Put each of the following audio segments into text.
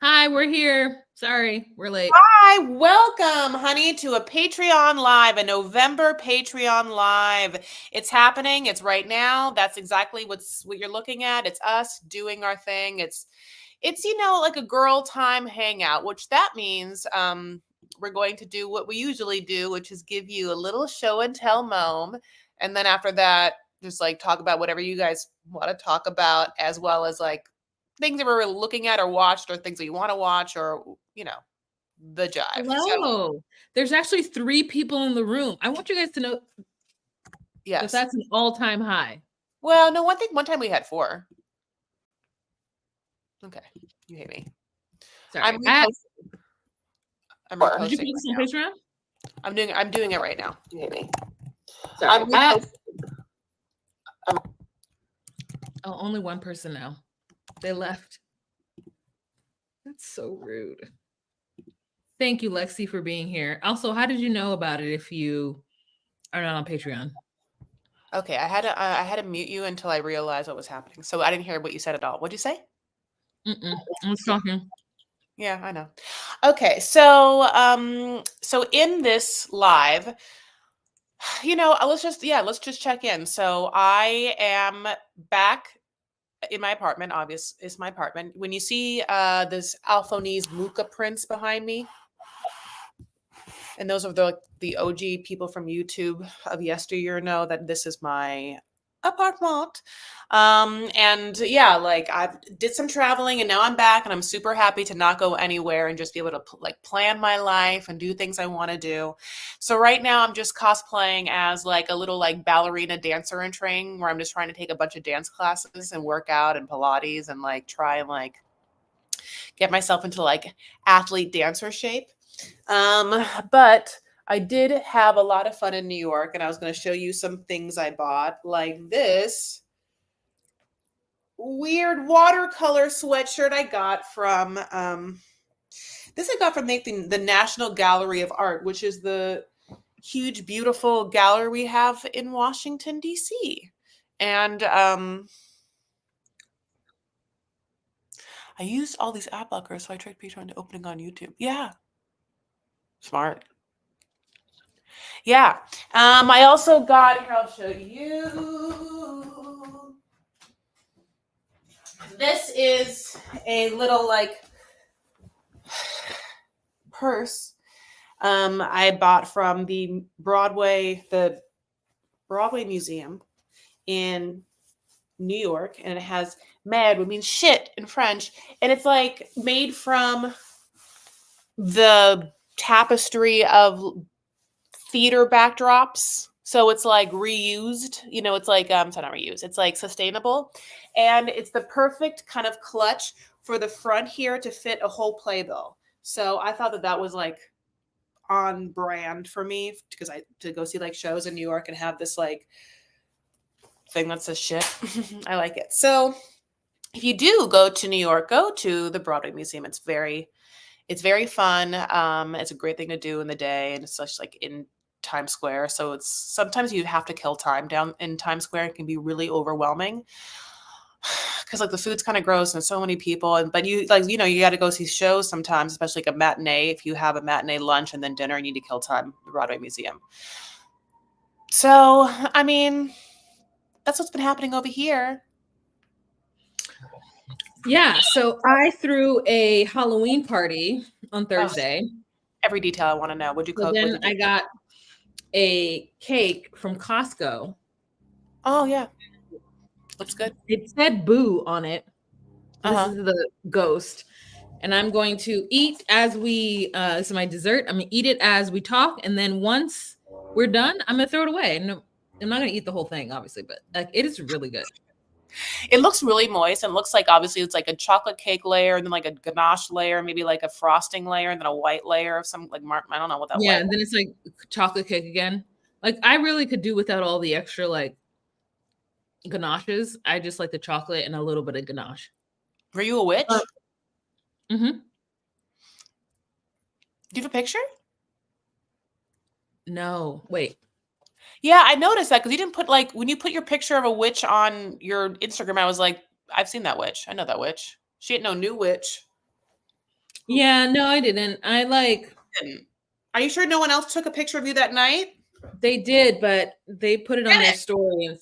Hi, we're here. Sorry, we're late. Hi, welcome, honey, to a Patreon Live, a November Patreon Live. It's happening. It's right now. That's exactly what you're looking at. It's us doing our thing. It's like a girl time hangout, which that means we're going to do what we usually do, which is give you a little show and tell mom, and then after that, just like talk about whatever you guys want to talk about, as well as like things that we're looking at or watched, or things that you want to watch, or the jive. So Hello. There's actually 3 people in the room. I want you guys to know that yes. that's an all-time high. Well, no, one time we had 4. Okay, you hate me. I'm Sorry. reposting. I'm Did you reposting put this on right Patreon? now. I'm doing it right now. You hate me. Sorry. I'm reposting. Oh, only one person now. They left. That's so rude. Thank you, Lexi, for being here. Also, how did you know about it if you are not on Patreon? Okay, I had to mute you until I realized what was happening. So I didn't hear what you said at all. What'd you say? I was talking. Yeah, I know. Okay, so in this live, let's just check in. So I am back in my apartment. Obvious is my apartment. When you see this Alphonese Muka prints behind me, and those are the OG people from YouTube of yesteryear know that this is my apartment. And yeah, like I did some traveling, and now I'm back, and I'm super happy to not go anywhere and just be able to like plan my life and do things I want to do. So right now I'm just cosplaying as like a little like ballerina dancer in training, where I'm just trying to take a bunch of dance classes and work out and Pilates and like try and like get myself into like athlete dancer shape. But I did have a lot of fun in New York, and I was going to show you some things I bought, like this weird watercolor sweatshirt I got from the National Gallery of Art, which is the huge, beautiful gallery we have in Washington, D.C. And I used all these ad blockers, so I tried Patreon to opening on YouTube. Yeah. Smart. Yeah. I also got, here, I'll show you. This is a little like purse I bought from the Broadway Museum in New York, and it has mad, which means shit in French, and it's like made from the tapestry of theater backdrops. So it's like reused, it's like it's not reused, it's like sustainable. And it's the perfect kind of clutch for the front here to fit a whole playbill. So I thought that was like on brand for me, because I to go see like shows in New York and have this like thing that says shit. I like it. So if you do go to New York, go to the Broadway Museum. It's very fun. It's a great thing to do in the day, and it's such like in Times Square. So it's sometimes you have to kill time down in Times Square. It can be really overwhelming because like the food's kind of gross and so many people. But you you got to go see shows sometimes, especially like a matinee. If you have a matinee lunch and then dinner, you need to kill time. The Broadway Museum. So I mean, that's what's been happening over here. Yeah, so I threw a Halloween party on Thursday. Every detail I want to know. What'd you So cook? then I got a cake from Costco. Oh yeah, looks good. It said boo on it. Uh-huh. This is the ghost. And I'm going to eat as we this is my dessert. I'm gonna eat it as we talk, and then once we're done, I'm gonna throw it away. And I'm not gonna eat the whole thing, obviously, but like it is really good. It looks really moist, and looks like obviously it's like a chocolate cake layer, and then like a ganache layer, maybe like a frosting layer, and then a white layer of some like I don't know what that Yeah, white. and then it's like chocolate cake again. Like I really could do without all the extra like ganaches. I just like the chocolate and a little bit of ganache. Were you a witch? Mm-hmm. Do you have a picture? No, wait. Yeah, I noticed that because you didn't put like when you put your picture of a witch on your Instagram. I was like, I've seen that witch. I know that witch. She ain't no new witch. Yeah, no, I didn't. I like Didn't. Are you sure no one else took a picture of you that night? they did, but they put it on Get their it. story. And,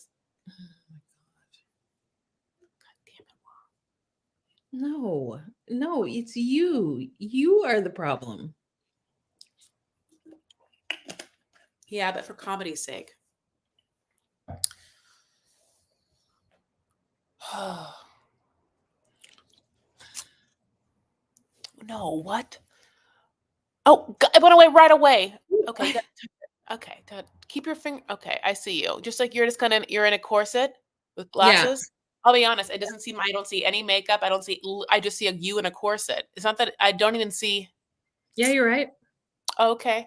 no, no, it's you. You are the problem. Yeah, but for comedy's sake. No, what? Oh, it went away right away. Okay, you okay, keep your finger. Okay, I see you. Just like you're in a corset with Yeah, glasses. I'll be honest, it doesn't seem. I don't see any makeup. I don't see. I just see you in a corset. It's not that I don't even see. yeah, you're right. Okay,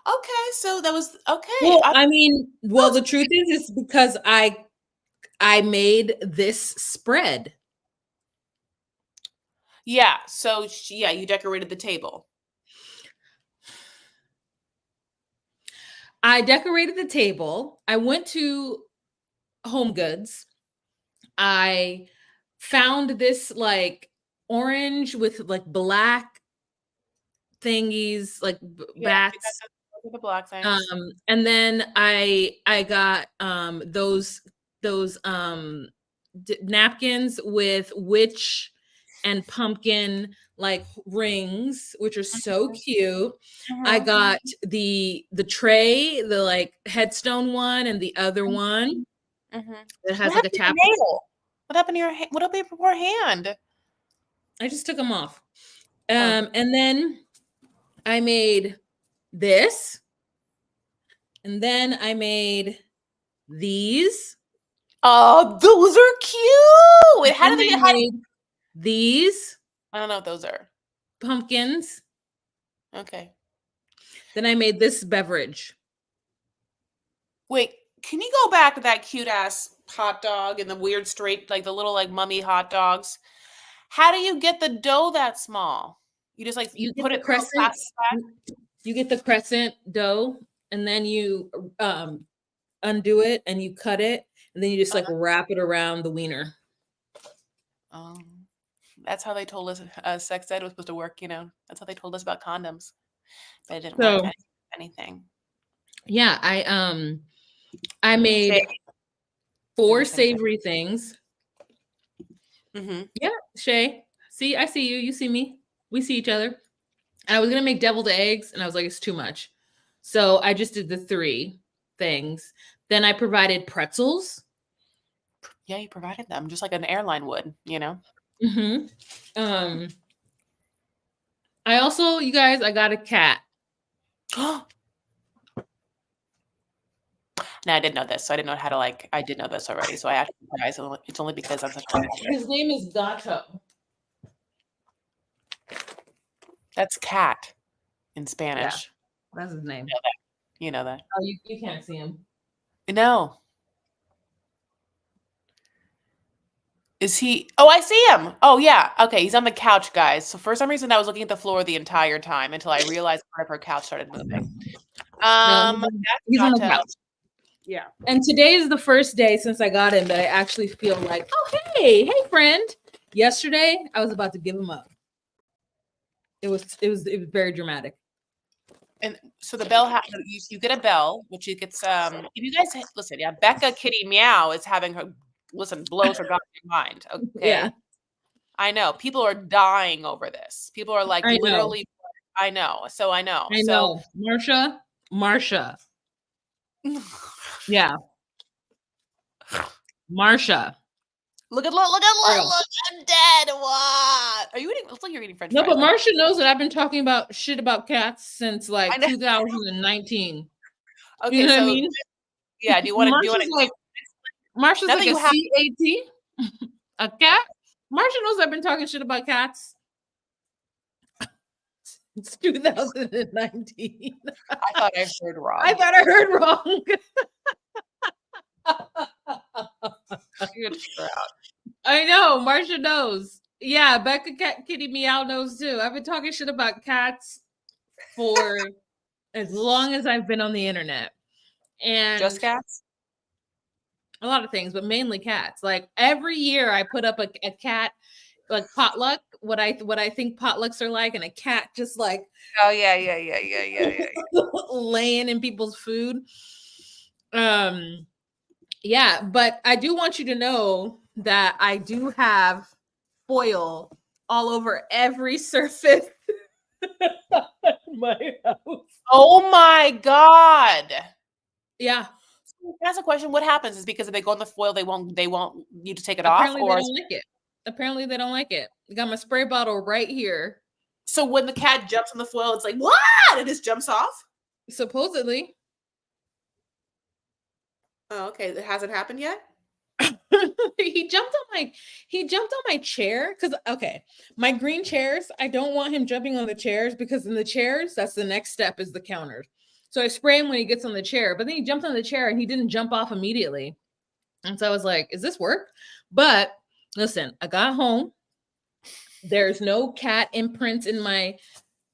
okay. So that was okay. Well, I mean, well, the truth is because I made this spread. Yeah. So yeah, you decorated the table. I decorated the table. I went to Home Goods. I found this like orange with like black thingies, like Yeah, bats. the black things. And then I got those napkins with witch and pumpkin like rings, which are so cute. I got the tray, the like headstone one, and the other one that What has like a happened to your tap. nail? What happened to your What happened to your hand? I just took them off. Oh. And then I made this, and then I made these. Oh, those are cute. Wait, how And did I they? made these I don't know what those are. pumpkins. Okay. Then I made this beverage. Wait, can you go back to that cute ass hot dog and the weird straight, like the little like mummy hot dogs? How do you get the dough that small? You just like You get put the it in a plastic crescents. bag? You get the crescent dough, and then you undo it and you cut it, and then you just like wrap it around the wiener. That's how they told us sex ed was supposed to work. That's how they told us about condoms, but it didn't work So anything. yeah, I made Shay, 4 everything. savory things. Yeah, Shay. See, I see you. You see me. We see each other. And I was gonna make deviled eggs, and I was like, it's too much. So I just did the 3 things. Then I provided pretzels. Yeah, you provided them just like an airline would, I also, you guys, I got a cat. No, I didn't know this, so I didn't know how to I did know this already, so I asked you guys. It's only because I'm such a His name is Gato. That's cat in Spanish. That's his name. You know that. Oh, you can't see him. No. Is he? Oh, I see him. Oh, yeah. Okay, he's on the couch, guys. So for some reason, I was looking at the floor the entire time until I realized part of her couch started moving. No, he's on the couch. Yeah. And today is the first day since I got him that I actually feel like, oh, hey, friend. Yesterday, I was about to give him up. It was very dramatic. And so the bell, you get a bell, which you gets, if you guys listen, yeah, Becca Kitty Meow is having her, blows her goddamn mind. Okay. Yeah. I know. People are dying over this. People are like literally, I know. So I know. I know. Marsha. Yeah. Marsha. Look, I'm dead. What? Are you eating? Looks like you're eating French fries. No, but Marsha knows that I've been talking about shit about cats since like 2019. Okay, you know so what I mean? Yeah, do you want to like Marsha's like a CAT? A cat? Marsha knows I've been talking shit about cats. It's 2019. I thought I heard wrong. I thought I heard wrong. I know. Marsha knows. Yeah, Becca Kitty Meow knows too. I've been talking shit about cats for as long as I've been on the internet. And just cats? A lot of things, but mainly cats. Like every year I put up a cat like potluck what I think potlucks are like, and a cat just like Oh yeah. laying in people's food. Yeah, but I do want you to know that I do have foil all over every surface in my house. Oh my god. Yeah. That's a question. What happens is because if they go in the foil, they won't you to take it off, Apparently they or don't like it. Apparently they don't like it. I got my spray bottle right here. so when the cat jumps on the foil, it's like what? It just jumps off. Supposedly. Oh, okay. It hasn't happened yet. he jumped on my chair because okay, my green chairs, I don't want him jumping on the chairs because in the chairs, that's the next step is the counters. So I spray him when he gets on the chair, but then he jumped on the chair and he didn't jump off immediately. And so I was like, is this work? But listen, I got home. There's no cat imprints in my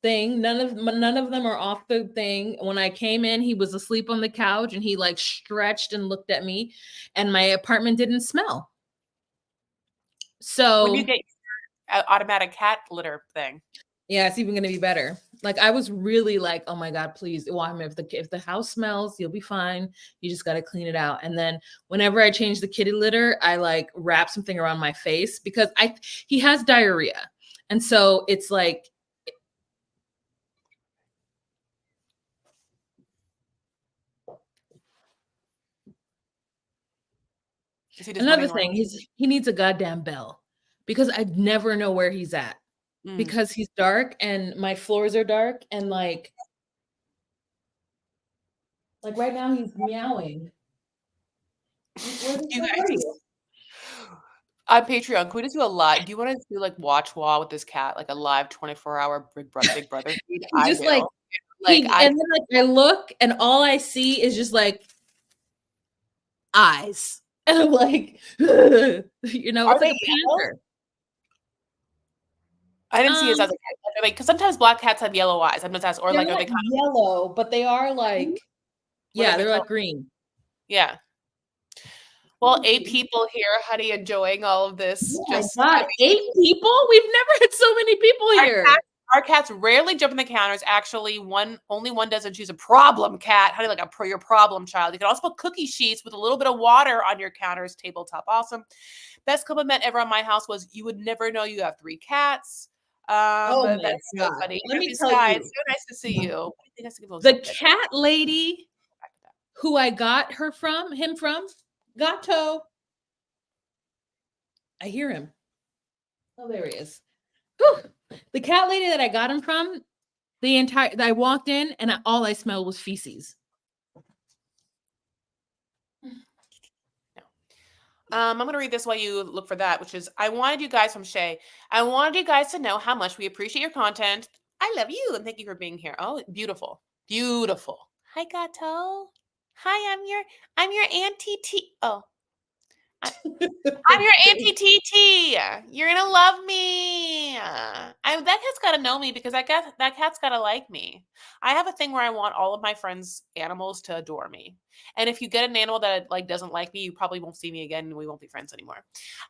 thing. None of them are off the thing. When I came in, he was asleep on the couch and he like stretched and looked at me, and my apartment didn't smell. So When you get automatic cat litter thing. yeah, it's even gonna be better. Like I was really like, oh my god, please, well, I mean, if the house smells, you'll be fine. You just gotta clean it out. And then whenever I change the kitty litter, I like wrap something around my face because he has diarrhea, and so it's like. Another thing, he needs a goddamn bell because I'd never know where he's at because he's dark and my floors are dark and like right now he's meowing. You guys, on Patreon, can we just do a live? Do you want to do like watch wall with this cat, like a live 24-hour Big Brother feed? Just like and then like I look and all I see is just like eyes. And I'm like, you know, it's like a panther. I didn't see his as a cat, like because sometimes black cats have yellow eyes. I'm just asking, or like are they kind of yellow, but they are like, yeah, they're like green. Yeah. Well, 8 people here, honey, enjoying all of this. Oh just my God, 8 people? We've never had so many people here. Our cats rarely jump in the counters. Actually, only one doesn't choose a problem cat. Honey, like your problem child. You can also put cookie sheets with a little bit of water on your counters. Tabletop, awesome. Best compliment ever on my house was you would never know you have 3 cats. Oh my that's God. so funny. Let me tell Sky, you, it's so nice to see you. The cat lady who I got him from, Gato. I hear him. Oh, there he is. Whew. The cat lady that I got him from, I walked in and all I smelled was feces. I'm going to read this while you look for that, which is, I wanted you guys from Shay. I wanted you guys to know how much we appreciate your content. I love you and thank you for being here. Oh, beautiful. Beautiful. Hi, Gato. Hi, I'm your Auntie T. Oh. I'm your Auntie TT. You're gonna love me. That cat's gotta know me because that cat's gotta like me. I have a thing where I want all of my friends' animals to adore me. And if you get an animal that like doesn't like me, you probably won't see me again and we won't be friends anymore.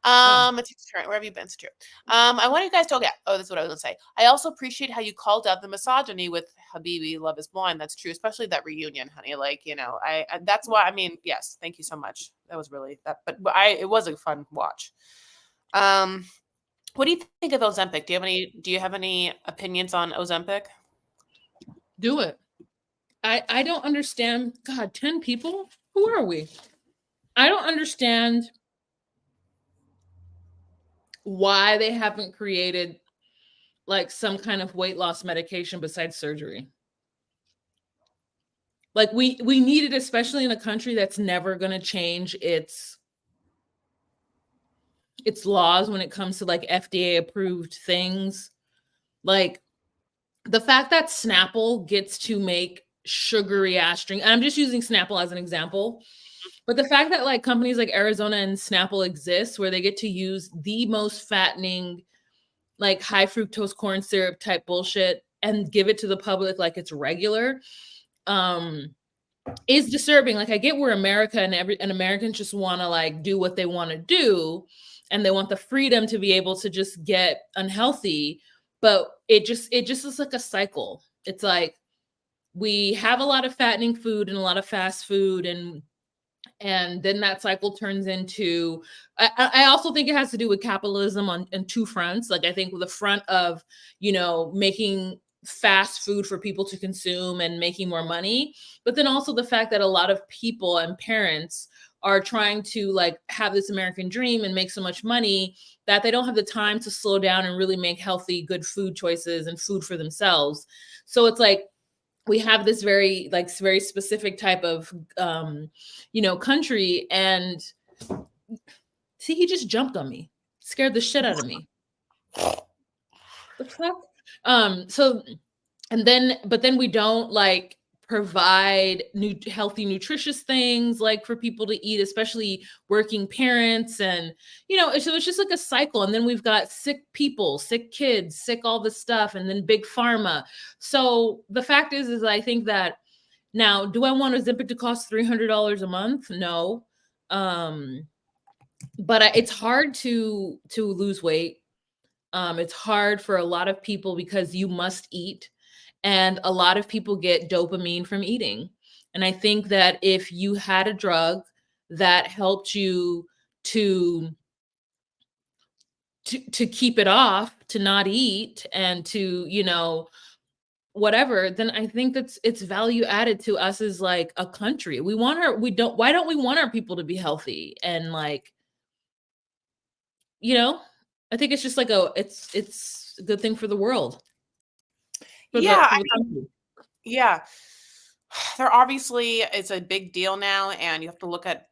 It's your turn. Where have you been? It's true. I want you guys to this is what I was gonna say. I also appreciate how you called out the misogyny with Habibi, Love is Blind. That's true, especially that reunion, honey. Like, you know, I that's why I mean, yes, thank you so much. That was really that, but it was a fun watch. What do you think of Ozempic? Do you have any opinions on Ozempic? Do it. I don't understand. God, 10 people? Who are we? I don't understand why they haven't created like some kind of weight loss medication besides surgery. Like we need it, especially in a country that's never going to change its laws when it comes to like FDA approved things. Like the fact that Snapple gets to make sugary ass drink, and I'm just using Snapple as an example, but the fact that like companies like Arizona and Snapple exist where they get to use the most fattening, like high fructose corn syrup type bullshit and give it to the public like it's regular. is disturbing. Like I get where America and Americans just want to like do what they want to do, and they want the freedom to be able to just get unhealthy, but it just is like a cycle. It's like we have a lot of fattening food and a lot of fast food, and then that cycle turns into I also think it has to do with capitalism on two fronts. Like I think with the front of, making fast food for people to consume and making more money, but then also the fact that a lot of people and parents are trying to like have this American dream and make so much money that they don't have the time to slow down and really make healthy good food choices and food for themselves. So it's like we have this very specific type of country. And see, he just jumped on me, scared the shit out of me. The fuck. So but then we don't like provide healthy nutritious things like for people to eat, especially working parents. And so it's just like a cycle. And then we've got sick people, sick kids, sick all this stuff, and then big pharma. So the fact is I think that now, do I want Ozempic to cost $300 a month? No. But it's hard to lose weight. It's hard for a lot of people because you must eat, and a lot of people get dopamine from eating. And I think that if you had a drug that helped you to keep it off, to not eat, and to whatever, then I think it's value added to us as like a country. Why don't we want our people to be healthy? And like, I think it's just like it's a good thing for the world. Yeah, there obviously it's a big deal now, and you have to look at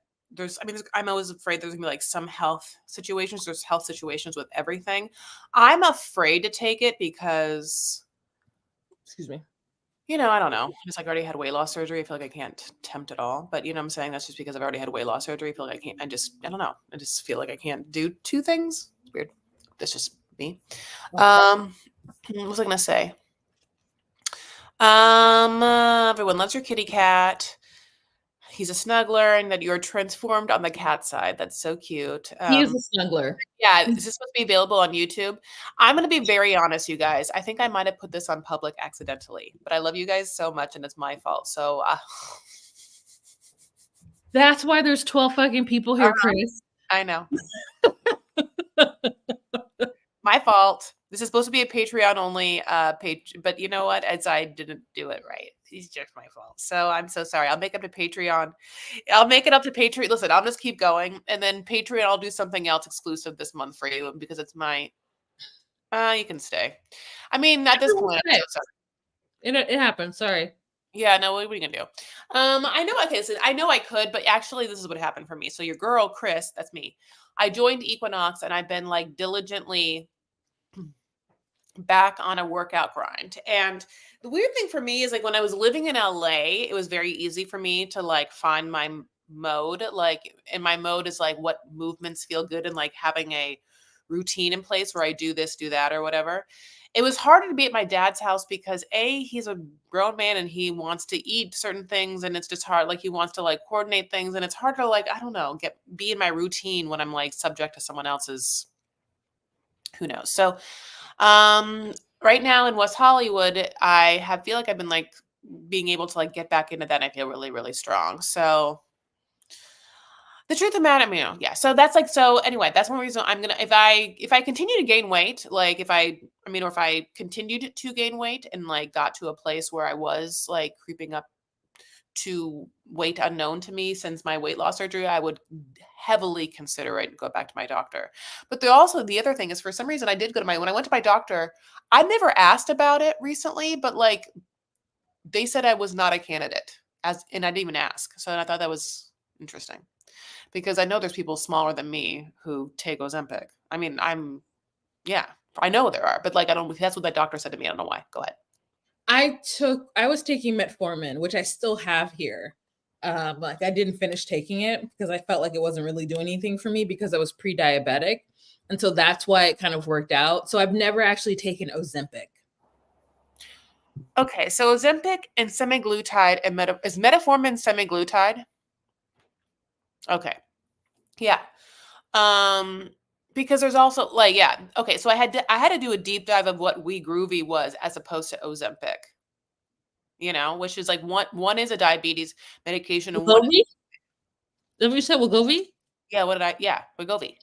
I'm always afraid there's gonna be like some health situations. There's health situations with everything. I'm afraid to take it because, excuse me. I don't know. It's like I already had weight loss surgery. I feel like I can't tempt at all. But what I'm saying? That's just because I've already had weight loss surgery. I feel like I can't. I don't know. I just feel like I can't do two things. It's weird. That's just me. What was I gonna say? Everyone loves your kitty cat. He's a snuggler, and that you're transformed on the cat side. That's so cute. He is a snuggler. Yeah, is this supposed to be available on YouTube? I'm going to be very honest, you guys. I think I might have put this on public accidentally, but I love you guys so much, and it's my fault. So that's why there's 12 fucking people here, Chris. I know. My fault. This is supposed to be a Patreon only page, but you know what? I didn't do it right. It's just my fault. So I'm so sorry. I'll make up to Patreon. I'll make it up to Patreon. Listen, I'll just keep going, and then Patreon, I'll do something else exclusive this month for you because it's my. You can stay. I mean, at this point, I'm so sorry. It happened. Sorry. Yeah, no, what are you gonna do? I know. Okay, so I know I could, but actually, this is what happened for me. So your girl, Chris, that's me. I joined Equinox, and I've been like diligently back on a workout grind. And the weird thing for me is like when I was living in LA, it was very easy for me to like find my mode. Like, and my mode is like what movements feel good and like having a routine in place where I do this, do that, or whatever. It was harder to be at my dad's house because he's a grown man and he wants to eat certain things, and it's just hard. Like he wants to like coordinate things, and it's hard to like, I don't know, be in my routine when I'm like subject to someone else's, who knows. So right now in West Hollywood, I feel like I've been like being able to like get back into that. And I feel really, really strong. So the truth of the matter, yeah. So that's like, so anyway, that's one reason I'm going to, if I continue to gain weight, like or if I continued to gain weight and like got to a place where I was like creeping up to weight unknown to me since my weight loss surgery, I would heavily consider it and go back to my doctor. But the other thing is, for some reason, I did go to when I went to my doctor, I never asked about it recently, but like they said I was not a candidate and I didn't even ask. So I thought that was interesting because I know there's people smaller than me who take Ozempic. I mean, I know there are, but like, that's what that doctor said to me. I don't know why. Go ahead. I was taking metformin, which I still have here. Like I didn't finish taking it because I felt like it wasn't really doing anything for me because I was pre-diabetic. And so that's why it kind of worked out. So I've never actually taken Ozempic. Okay, so Ozempic and semaglutide and is metformin semaglutide? Okay. Yeah. Um, because there's also like, yeah, okay, so I had to do a deep dive of what Wegovy was as opposed to Ozempic, which is like one is a diabetes medication and one is, Wegovy? Did you say Wegovy? yeah, Wegovy.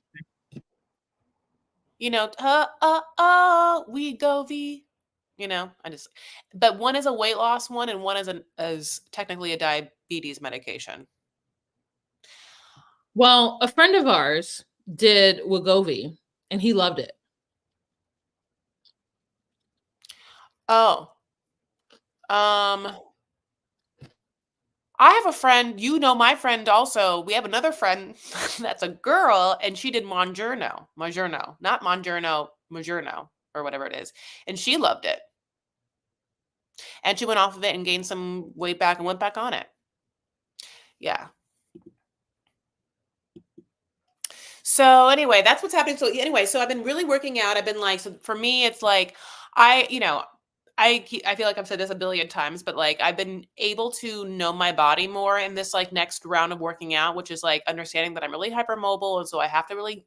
Wegovy. I just, but one is a weight loss one and one is technically a diabetes medication. Well, a friend of ours did Wegovy and he loved it. Oh, um, I have a friend, my friend also. We have another friend that's a girl, and she did Mounjaro, not Mounjaro, or whatever it is, and she loved it. And she went off of it and gained some weight back and went back on it. Yeah. So anyway, that's what's happening. So anyway, so I've been really working out. I've been like, so for me, it's like I, you know, I feel like I've said this a billion times, but like I've been able to know my body more in this like next round of working out, which is like understanding that I'm really hypermobile, and so I have to really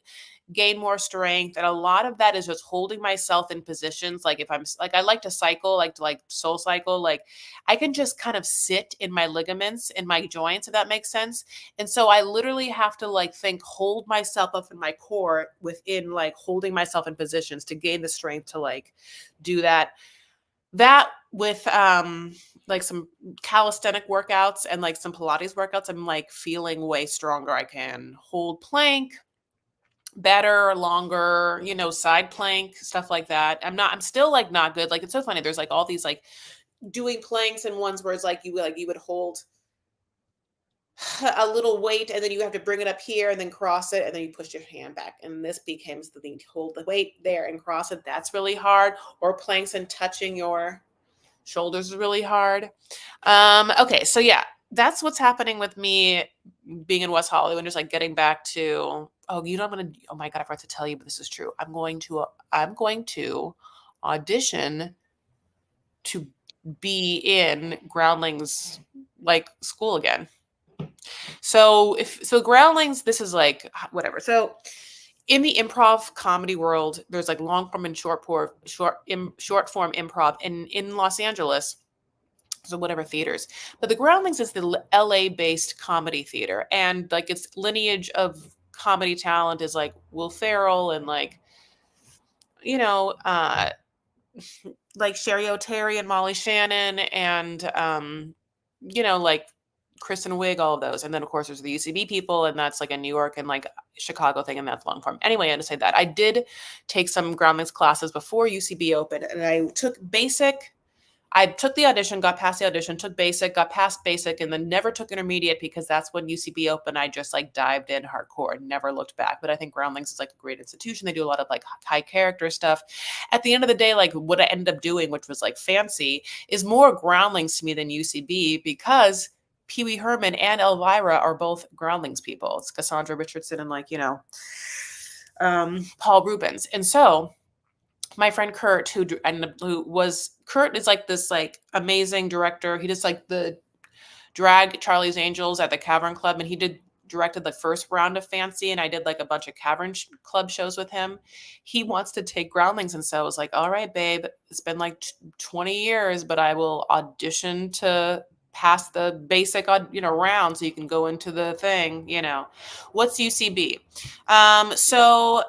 gain more strength. And a lot of that is just holding myself in positions. Like if I'm like I like to cycle, like to like soul cycle, like I can just kind of sit in my ligaments in my joints, if that makes sense. And so I literally have to like hold myself up in my core within like holding myself in positions to gain the strength to like do that. That with like some calisthenic workouts and like some Pilates workouts, I'm like feeling way stronger. I can hold plank better, longer, side plank, stuff like that. I'm still like not good. Like it's so funny. There's like all these like doing planks and ones where it's like you would hold a little weight and then you have to bring it up here and then cross it and then you push your hand back. And this becomes the thing to hold the weight there and cross it. That's really hard. Or planks and touching your shoulders is really hard. Okay, so yeah, that's what's happening with me being in West Hollywood and just like getting back to, oh my God, I forgot to tell you, but this is true. I'm going to audition to be in Groundlings like school again. So Groundlings, this is like whatever. So in the improv comedy world, there's like long form and short form improv in Los Angeles. So whatever theaters, but the Groundlings is the LA based comedy theater, and like its lineage of comedy talent is like Will Ferrell and like like Sherry O'Terry and Molly Shannon and like Kristen Wiig, all of those. And then of course there's the UCB people, and that's like a New York and like Chicago thing, and that's long form. Anyway, I had to say that. I did take some Groundlings classes before UCB opened, and I took basic. I took the audition, got past the audition, took basic, got past basic, and then never took intermediate because that's when UCB opened. I just like dived in hardcore and never looked back. But I think Groundlings is like a great institution. They do a lot of like high character stuff. At the end of the day, like what I ended up doing, which was like fancy, is more Groundlings to me than UCB because Pee Wee Herman and Elvira are both Groundlings people. It's Cassandra Richardson and like, Paul Rubens. And so my friend Kurt, Kurt is like this like amazing director. He does like the drag Charlie's Angels at the Cavern Club, and he directed the first round of Fancy, and I did like a bunch of Cavern Club shows with him. He wants to take Groundlings, and so I was like, all right, babe, it's been like 20 years, but I will audition to pass the basic round so you can go into the thing. What's UCB? So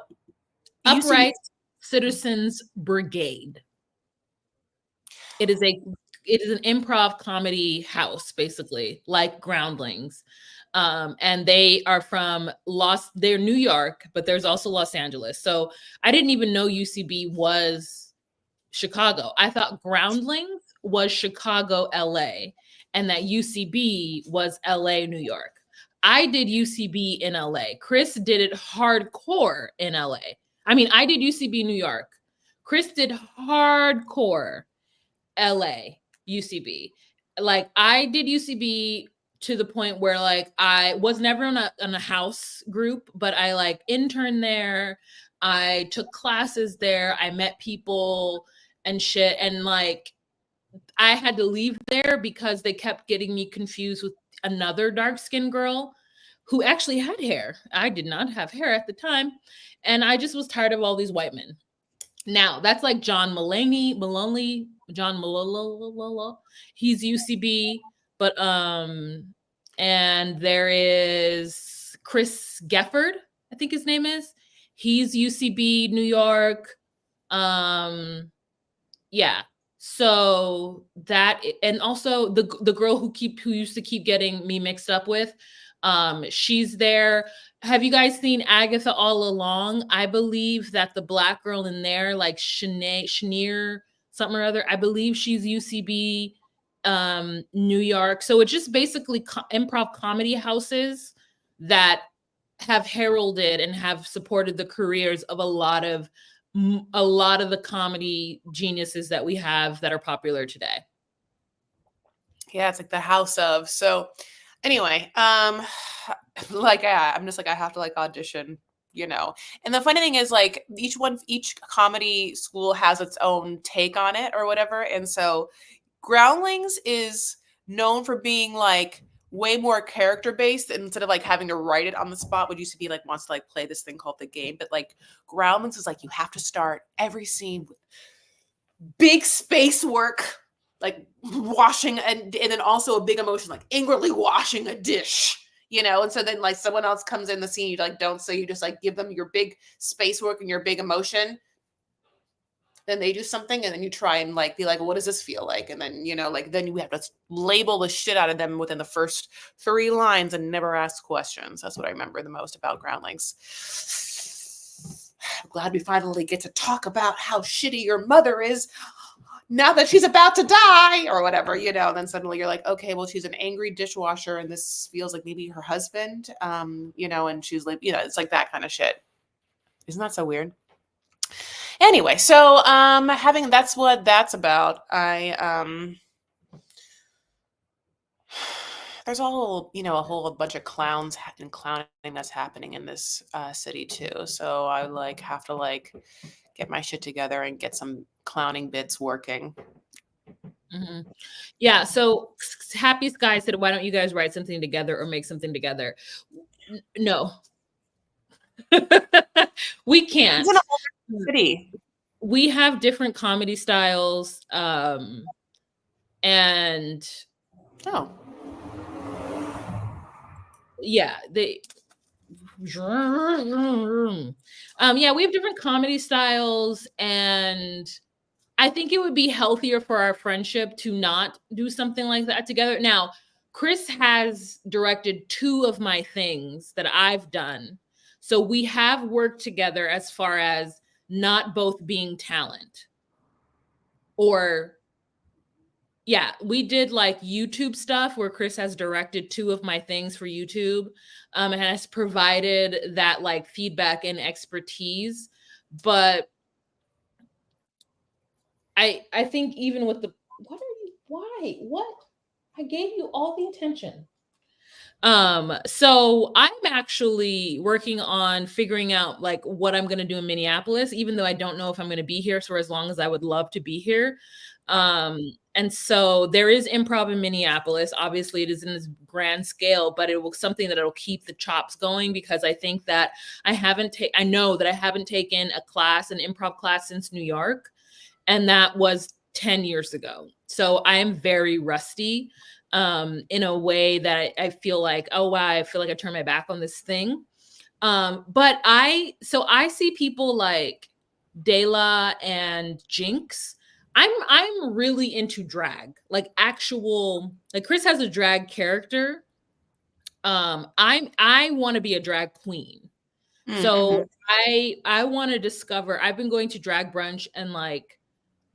Upright Citizens Brigade. It is an improv comedy house, basically, like Groundlings. And they are from they're New York, but there's also Los Angeles. So I didn't even know UCB was Chicago. I thought Groundlings was Chicago, LA, and that UCB was LA, New York. I did UCB in LA. Chris did it hardcore in LA. I mean, I did UCB New York. Chris did hardcore LA, UCB. Like I did UCB to the point where like I was never in a house group, but I like interned there. I took classes there. I met people and shit. And like I had to leave there because they kept getting me confused with another dark-skinned girl who actually had hair. I did not have hair at the time, and I just was tired of all these white men. Now, that's like John John Malolo. He's UCB, but and there is Chris Gefford, I think his name is. He's UCB, New York. Yeah. So that, and also the girl who used to keep getting me mixed up with, she's there. Have you guys seen Agatha All Along? I believe that the black girl in there, like Shania something or other, I believe she's UCB, New York. So it's just basically improv comedy houses that have heralded and have supported the careers of a lot of the comedy geniuses that we have that are popular today. Yeah, it's like the house of. So anyway, like I'm just like, I have to like audition, you know. And the funny thing is, like, each comedy school has its own take on it or whatever. And so Groundlings is known for being like way more character based instead of like having to write it on the spot, which used to be like wants to like play this thing called the game. But like Groundlings is like you have to start every scene with big space work, like washing and then also a big emotion, like angrily washing a dish, you know. And so then like someone else comes in the scene, you like don't, so you just like give them your big space work and your big emotion. Then they do something and then you try and like be like, what does this feel like? And then, you know, like then you have to label the shit out of them within the first 3 lines and never ask questions. That's what I remember the most about Groundlings. I'm glad we finally get to talk about how shitty your mother is now that she's about to die or whatever, you know. And then suddenly you're like, okay, well, she's an angry dishwasher and this feels like maybe her husband, you know, and she's like, you know, it's like that kind of shit. Isn't that so weird? Anyway, so that's what that's about. There's a whole bunch of clowns and clowning that's happening in this city too. So I like have to like get my shit together and get some clowning bits working. Mm-hmm. Yeah. So Happy Sky said, why don't you guys write something together or make something together? No. We can't. It's in a whole different city. We have different comedy styles. And oh. Yeah, yeah, we have different comedy styles, and I think it would be healthier for our friendship to not do something like that together. Now, Chris has directed 2 of my things that I've done. So we have worked together as far as not both being talent. Or, yeah, we did like YouTube stuff where Chris has directed 2 of my things for YouTube, and has provided that like feedback and expertise. But I think even with the, what? I gave you all the attention. So I'm actually working on figuring out like what I'm going to do in Minneapolis, even though I don't know if I'm going to be here for as long as I would love to be here. And so there is improv in Minneapolis. Obviously it is in this grand scale, but it will something that it'll keep the chops going, because I think that I know that I haven't taken an improv class since New York. And that was 10 years ago. So I am very rusty in a way that I feel like, oh, wow, I feel like I turned my back on this thing. But I see people like Dela and Jinx. I'm really into drag, like actual, like Chris has a drag character. I want to be a drag queen. Mm-hmm. So I want to discover, I've been going to drag brunch and like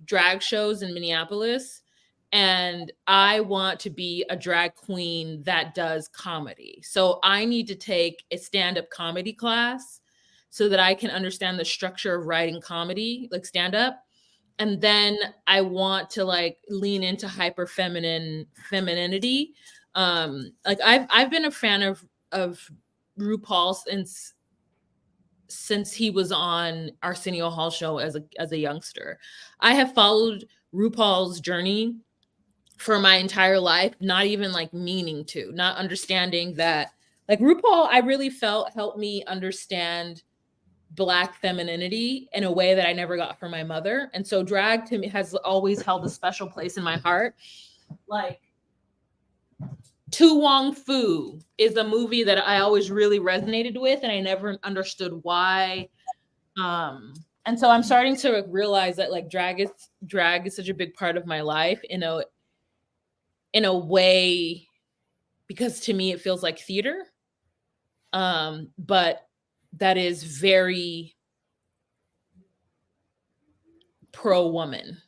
drag shows in Minneapolis, and I want to be a drag queen that does comedy. So I need to take a stand-up comedy class so that I can understand the structure of writing comedy, like stand-up. And then I want to like lean into hyper femininity. Like I've been a fan of RuPaul since he was on Arsenio Hall show as a youngster. I have followed RuPaul's journey for my entire life, not even like meaning to, not understanding that like RuPaul, I really felt helped me understand Black femininity in a way that I never got from my mother. And so drag to me has always held a special place in my heart. Like Tu Wong Fu is a movie that I always really resonated with, and I never understood why. And so I'm starting to realize that like drag is such a big part of my life in a way, because to me it feels like theater. But that is very pro woman.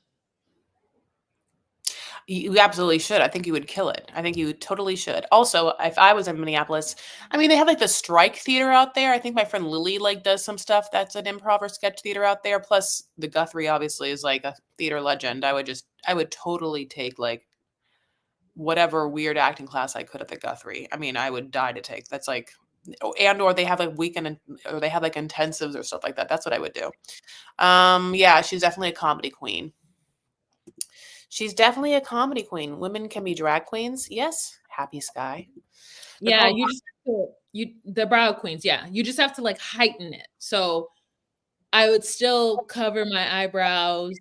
You absolutely should. I think you would kill it. I think you totally should. Also, if I was in Minneapolis, I mean, they have like the Strike Theater out there. I think my friend Lily like does some stuff that's an improv or sketch theater out there. Plus, the Guthrie obviously is like a theater legend. I would totally take like whatever weird acting class I could at the Guthrie. I mean, I would die to take. That's like, and or they have like weekend or they have like intensives or stuff like that. That's what I would do. Yeah, she's definitely a comedy queen. She's definitely a comedy queen. Women can be drag queens. Yes. Happy Sky. Yeah, you just the brow queens. Yeah, you just have to like heighten it. So I would still cover my eyebrows.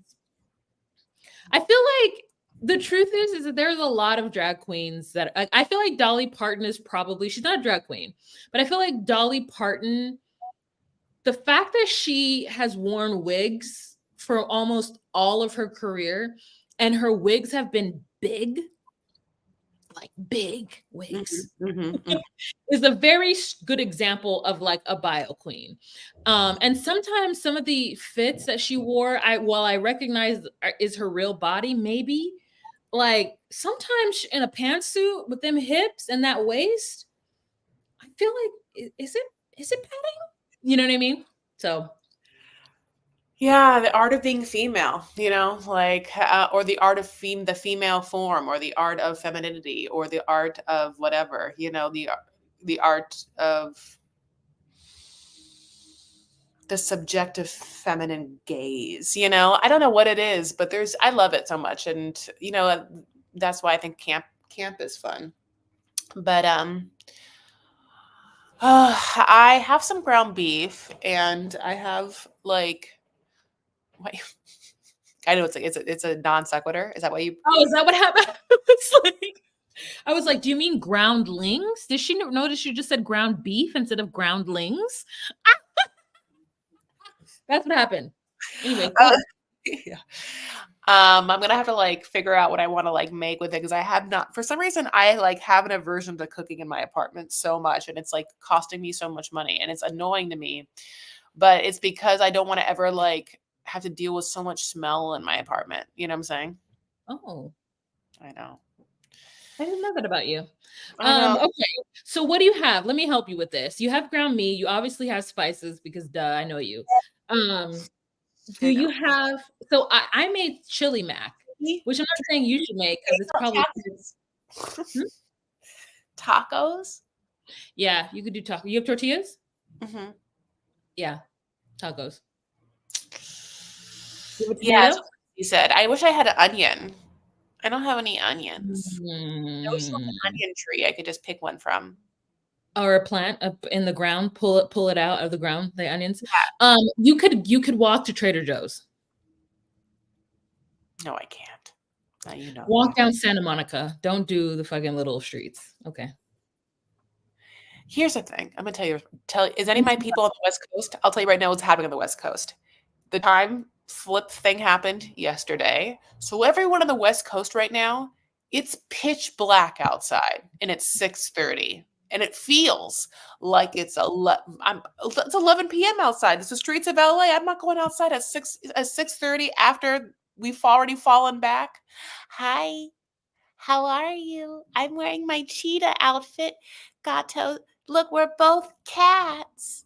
I feel like the truth is that there's a lot of drag queens that I feel like Dolly Parton is probably, she's not a drag queen, but I feel like Dolly Parton, the fact that she has worn wigs for almost all of her career and her wigs have been big, like big wigs, is a very good example of like a bio queen. And sometimes some of the fits that she wore, while I recognize is her real body, maybe like sometimes in a pantsuit with them hips and that waist, I feel like is it padding? You know what I mean? So yeah, the art of being female, like, or the art of the female form, or the art of femininity, or the art of whatever, the art of the subjective feminine gaze. I don't know what it is, but I love it so much, and that's why I think camp is fun. But I have some ground beef, and I have like. Wait, I know it's a non sequitur. Is that why you? oh, is that what happened? I was like, do you mean groundlings? Did she notice you just said ground beef instead of groundlings? That's what happened. Anyway, Yeah. I'm gonna have to like figure out what I want to like make with it, because I have not, for some reason, I like have an aversion to cooking in my apartment so much, and it's like costing me so much money, and it's annoying to me. But it's because I don't want to ever like have to deal with so much smell in my apartment. You know what I'm saying? oh, I know. I didn't know that about you. I know. Okay, so what do you have? Let me help you with this. You have ground meat. You obviously have spices because duh, I know you. Do I you know. have? So I made chili mac, which I'm not saying you should make because it's probably Hmm? Tacos. Yeah, you could do taco. You have tortillas? Mm-hmm. Yeah, tacos. You have a Yeah, tomato? so you said. I wish I had an onion. I don't have any onions. I wish there was an Mm. onion tree I could just pick one from. Or a plant up in the ground, pull it out of the ground, the onions. You could walk to Trader Joe's. No, I can't. You know Walk that. down Santa Monica. Don't do the fucking little streets. Okay. Here's the thing. I'm gonna tell you, is any of my people on the West Coast? I'll tell you right now what's happening on the West Coast. The time flip thing happened yesterday. So everyone on the West Coast right now, it's pitch black outside, and it's 6:30. And it feels like it's 11 p.m. outside. It's the streets of LA. I'm not going outside at 6:30 after we've already fallen back. Hi, how are you? I'm wearing my cheetah outfit. Gato, look, we're both cats.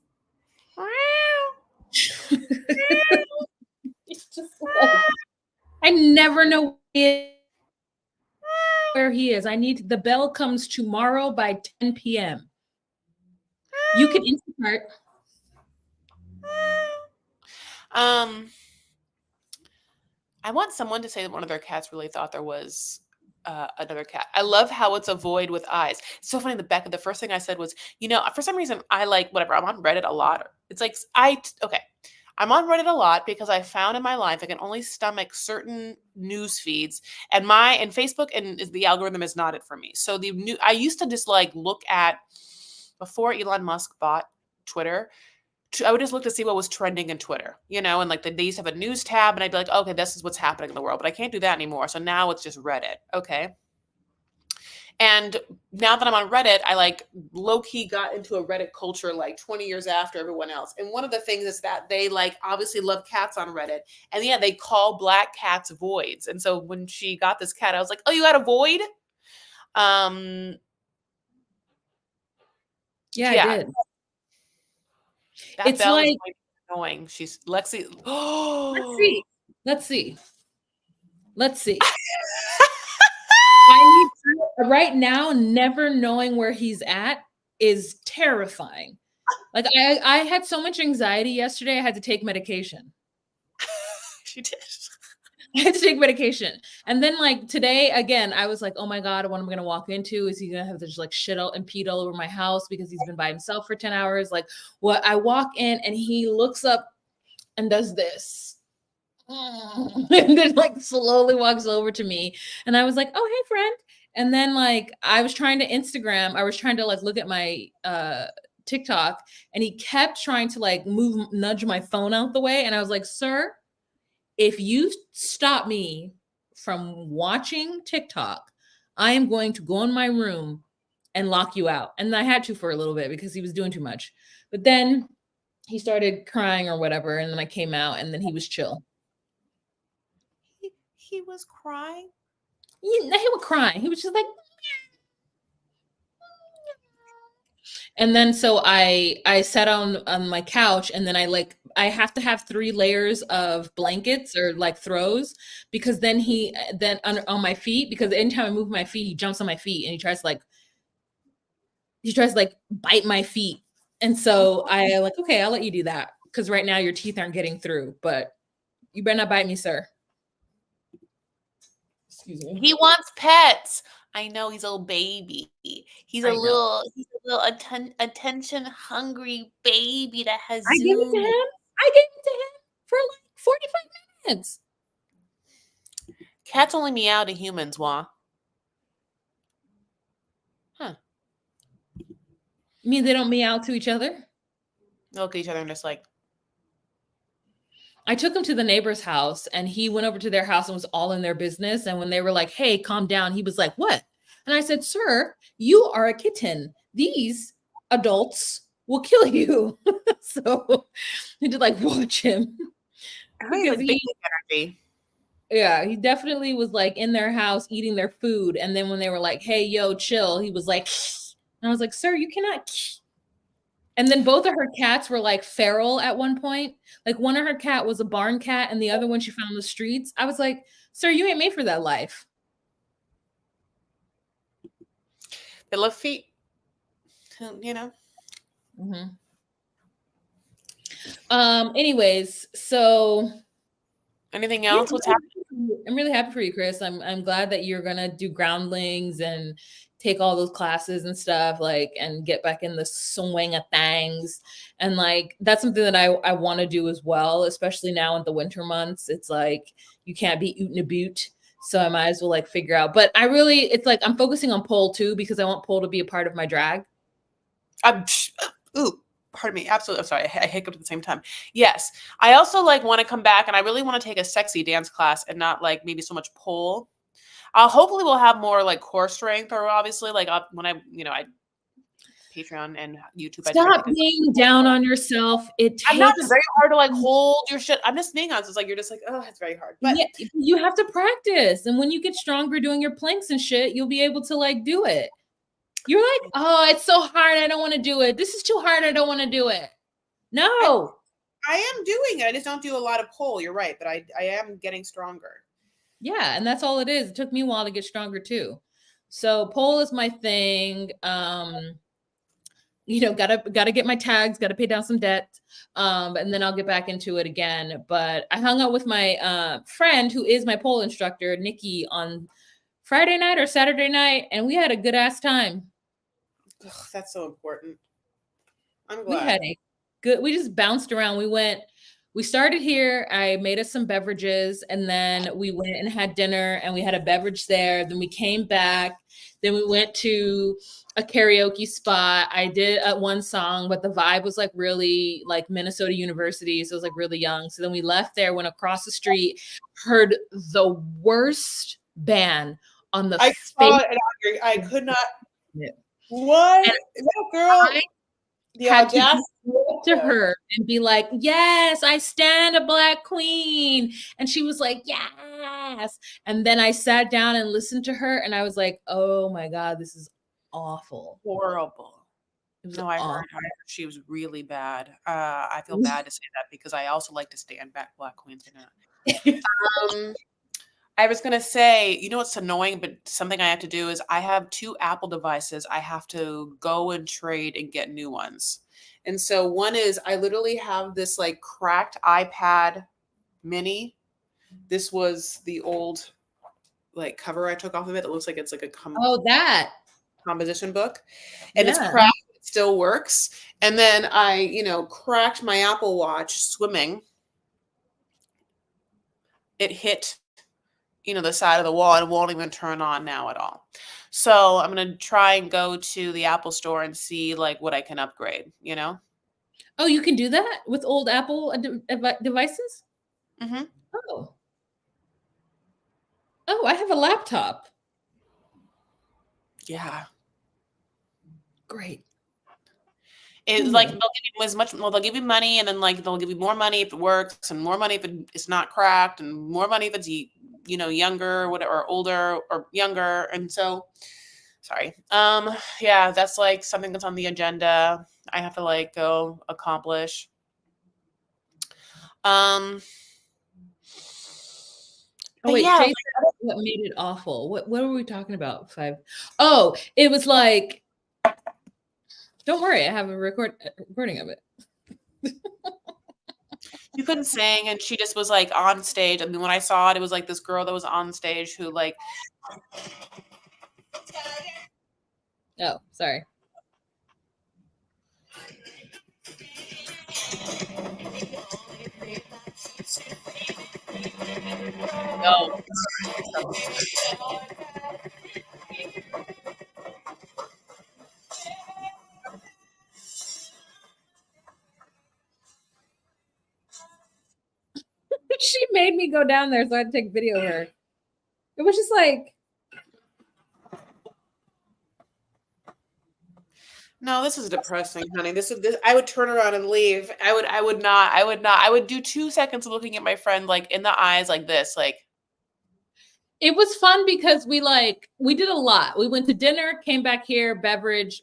It's just like I never know where he is. I need the bell comes tomorrow by 10 p.m. You can Instacart. Um, I want someone to say that one of their cats really thought there was another cat. I love how it's a void with eyes. It's so funny. The first thing I said was, for some reason I like whatever. I'm on Reddit a lot. It's like okay. I'm on Reddit a lot because I found in my life I can only stomach certain news feeds, and Facebook and the algorithm is not it for me. So I used to just like look at, before Elon Musk bought Twitter, I would just look to see what was trending in Twitter, and like they used to have a news tab, and I'd be like, okay, this is what's happening in the world, but I can't do that anymore. So now it's just Reddit. Okay. And now that I'm on Reddit, I like low-key got into a Reddit culture like 20 years after everyone else. And one of the things is that they like obviously love cats on Reddit. And yeah, they call black cats voids. And so when she got this cat, I was like, oh, you got a void? Yeah, I did. That it's bell like is annoying. She's Lexi. Let's see. I need right now, never knowing where he's at is terrifying. Like I had so much anxiety yesterday, I had to take medication. She did. I had to take medication. And then like today, again, I was like, oh my God, what am I gonna walk into? Is he gonna have to just like shit out and pee all over my house because he's been by himself for 10 hours? Like what I walk in and he looks up and does this. And then like slowly walks over to me. And I was like, oh, hey, friend. And then like I was trying to like look at my TikTok, and he kept trying to like nudge my phone out the way. And I was like, sir, if you stop me from watching TikTok, I am going to go in my room and lock you out. And I had to for a little bit because he was doing too much. But then he started crying or whatever. And then I came out, and then he was chill. He was crying? He was crying. He was just like, and then so I sat on my couch, and then I have to have 3 layers of blankets or like throws, because then on my feet, because anytime I move my feet, he jumps on my feet and he tries to like bite my feet. And so I like, okay, I'll let you do that, because right now your teeth aren't getting through, but you better not bite me, sir. Excuse me. He wants pets. I know, he's a little baby. He's a little attention hungry baby that has I gave it to him for like 45 minutes. Cats only meow to humans, Wah. Huh. You mean they don't meow to each other? They look at each other and just like. I took him to the neighbor's house, and he went over to their house and was all in their business. And when they were like, hey, calm down, he was like, what? And I said, sir, you are a kitten. These adults will kill you. So I did like watch him. Because energy. Yeah, he definitely was like in their house eating their food. And then when they were like, hey, yo, chill, he was like, and I was like, sir, you cannot. And then both of her cats were like feral at one point. Like one of her cat was a barn cat, and the other one she found on the streets. I was like, sir, you ain't made for that life. They love feet, you know. Mm-hmm. Anyways, so anything else? What's happening? I'm really happy for you, Chris. I'm glad that you're gonna do groundlings and take all those classes and stuff, like, and get back in the swing of things. And like that's something that I want to do as well, especially now in the winter months. It's like you can't be ootin' a boot. So I might as well like figure out. But it's like I'm focusing on pole too, because I want pole to be a part of my drag. Pardon me. Absolutely. I'm sorry. I hiccuped at the same time. Yes. I also like want to come back, and I really want to take a sexy dance class and not like maybe so much pole. Hopefully we'll have more like core strength, or obviously like when I Patreon and YouTube. Stop being down on yourself. It's very hard to like hold your shit. I'm just being honest. It's like you're just like, oh, it's very hard. But yeah, you have to practice, and when you get stronger doing your planks and shit, you'll be able to like do it. You're like, oh, it's so hard, I don't want to do it. This is too hard, I don't want to do it. No, I am doing it. I just don't do a lot of pole. You're right, but I am getting stronger. Yeah, and that's all it is. It took me a while to get stronger too. So pole is my thing. Gotta get my tags, gotta pay down some debt. And then I'll get back into it again. But I hung out with my friend who is my pole instructor, Nikki, on Friday night or Saturday night, and we had a good ass time. Ugh, that's so important. I'm We glad. had a good, we just bounced around. We started here. I made us some beverages, and then we went and had dinner, and we had a beverage there. Then we came back. Then we went to a karaoke spot. I did one song, but the vibe was like really like Minnesota University. So it was like really young. So then we left there, went across the street, heard the worst band on the I face. saw it and I could not. Yeah. What? And Is that girl? I The had to audacity. go up to her and be like, yes, I stand a Black queen. And she was like, yes. And then I sat down and listened to her, and I was like, oh my God, this is awful. Horrible. It was No, I awful. heard she was really bad. I feel bad to say that because I also like to stand back Black queens. I was gonna say, you know what's annoying, but something I have to do is I have 2 Apple devices. I have to go and trade and get new ones. And so one is I literally have this like cracked iPad mini. This was the old like cover I took off of it. It looks like it's like a Oh, that. composition book. And it's Yeah. cracked, it still works. And then I, cracked my Apple Watch swimming. It hit the side of the wall and won't even turn on now at all. So I'm going to try and go to the Apple store and see like what I can upgrade, Oh, you can do that with old Apple devices? Mm-hmm. Oh. Oh, I have a laptop. Yeah. Great. It's like they'll give you as much, well, they'll give you money, and then like they'll give you more money if it works, and more money if it's not cracked, and more money if it's younger or whatever, or older or younger. And so, sorry, yeah, that's like something that's on the agenda. I have to like go accomplish. Oh wait, yeah, Tracy, what made it awful? What were we talking about? 5. Oh, it was like, don't worry, I have a recording of it. You couldn't sing, and she just was like on stage. I mean, when I saw it, it was like this girl that was on stage who like. Oh, sorry. No. She made me go down there so I had to take video of her. It was just like, no, this is depressing, honey. This. I would turn around and leave. I would not. I would do 2 seconds of looking at my friend like in the eyes like this, like. It was fun because we did a lot. We went to dinner, came back here, beverage,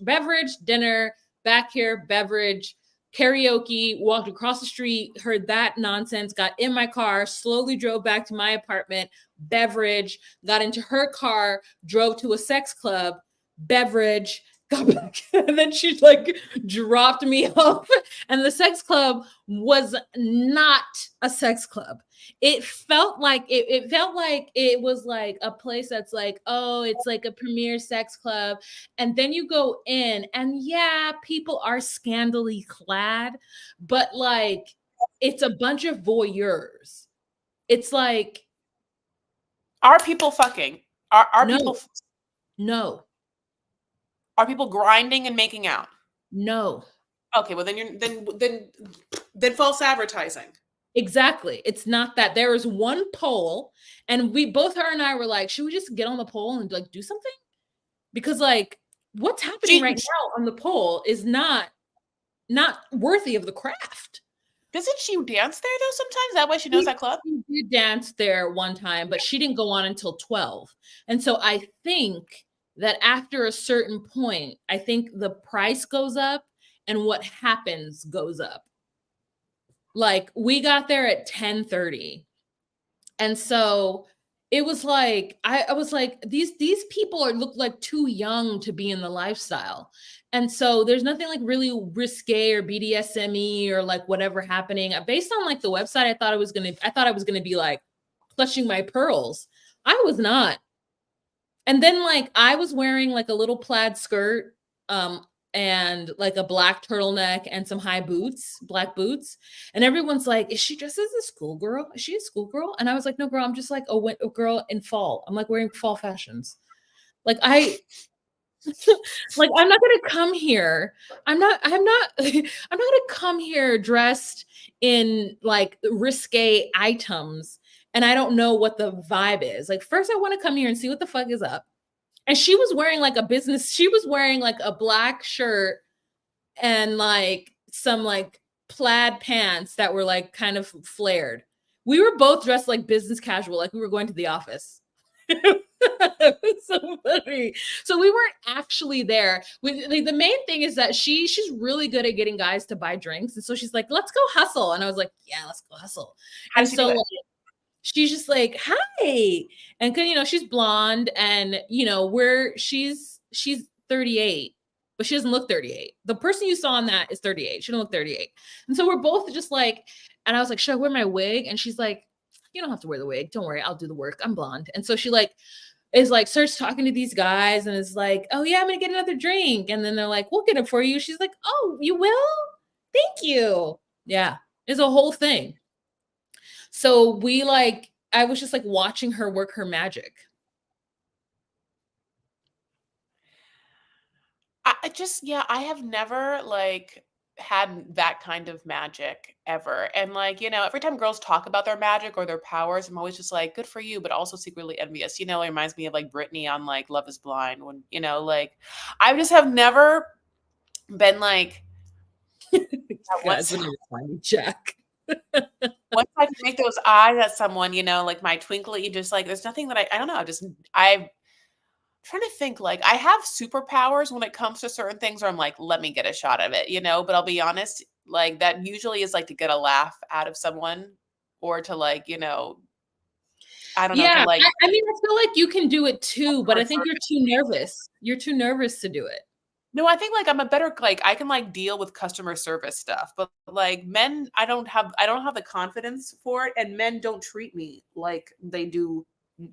dinner, back here, beverage, karaoke, walked across the street, heard that nonsense, got in my car, slowly drove back to my apartment, beverage, got into her car, drove to a sex club, beverage, got back. And then she like dropped me off. And the sex club was not a sex club. It felt like it was like a place that's like, oh, it's like a premier sex club. And then you go in, and yeah, people are scantily clad, but like it's a bunch of voyeurs. It's like, Are people fucking? Are no, people? no, Are people grinding and making out? no. Okay, well then false advertising. Exactly. It's not that. There was one pole, and her and I were like, should we just get on the pole and like do something? Because like what's happening right now on the pole is not worthy of the craft. Doesn't she dance there though sometimes? That way she knows that club? She did dance there one time, but she didn't go on until 12. And so I think that after a certain point, I think the price goes up and what happens goes up. Like we got there at 10:30. And so it was like, I was like, these people look like too young to be in the lifestyle. And so there's nothing like really risque or BDSM-y or like whatever happening. Based on like the website, I thought I was gonna be like clutching my pearls. I was not. And then like I was wearing like a little plaid skirt, and like a black turtleneck and some high boots, black boots. And everyone's like, is she dressed as a schoolgirl? Is she a schoolgirl? And I was like, no, girl, I'm just like a girl in fall. I'm like wearing fall fashions. Like I like I'm not gonna come here. I'm not gonna come here dressed in like risque items and I don't know what the vibe is. Like first I want to come here and see what the fuck is up. And she was wearing like she was wearing like a black shirt and like some like plaid pants that were like kind of flared. We were both dressed like business casual, like we were going to the office. It was so funny. So we weren't actually there. Like, the main thing is that she's really good at getting guys to buy drinks, and so she's like, "Let's go hustle," and I was like, "Yeah, let's go hustle." How And does she do so it? like, she's just like, "Hi," and she's blonde, and she's 38, but she doesn't look 38. The person you saw on that is 38. She don't look 38, and so we're both just like, and I was like, "Should I wear my wig?" And she's like, "You don't have to wear the wig. Don't worry, I'll do the work. I'm blonde." And so she like is like starts talking to these guys and is like, "Oh yeah, I'm gonna get another drink." And then they're like, "We'll get it for you." She's like, "Oh, you will? Thank you." Yeah, it's a whole thing. So I was just like watching her work her magic. I just yeah, I have never like had that kind of magic ever. And like, every time girls talk about their magic or their powers, I'm always just like, good for you, but also secretly envious. It reminds me of like Britney on like Love is Blind when, like I just have never been like Guys, once when you're funny, Jack. once I can make those eyes at someone, like my twinkly, just like there's nothing that I don't know, I'm trying to think like I have superpowers when it comes to certain things where I'm like, let me get a shot of it, but I'll be honest, like that usually is like to get a laugh out of someone or to like, I don't know, to Yeah, like I mean, I feel like you can do it too, but customer I think you're service. too nervous. You're too nervous to do it. No, I think like I'm a better like I can like deal with customer service stuff, but like men, I don't have the confidence for it, and men don't treat me like they do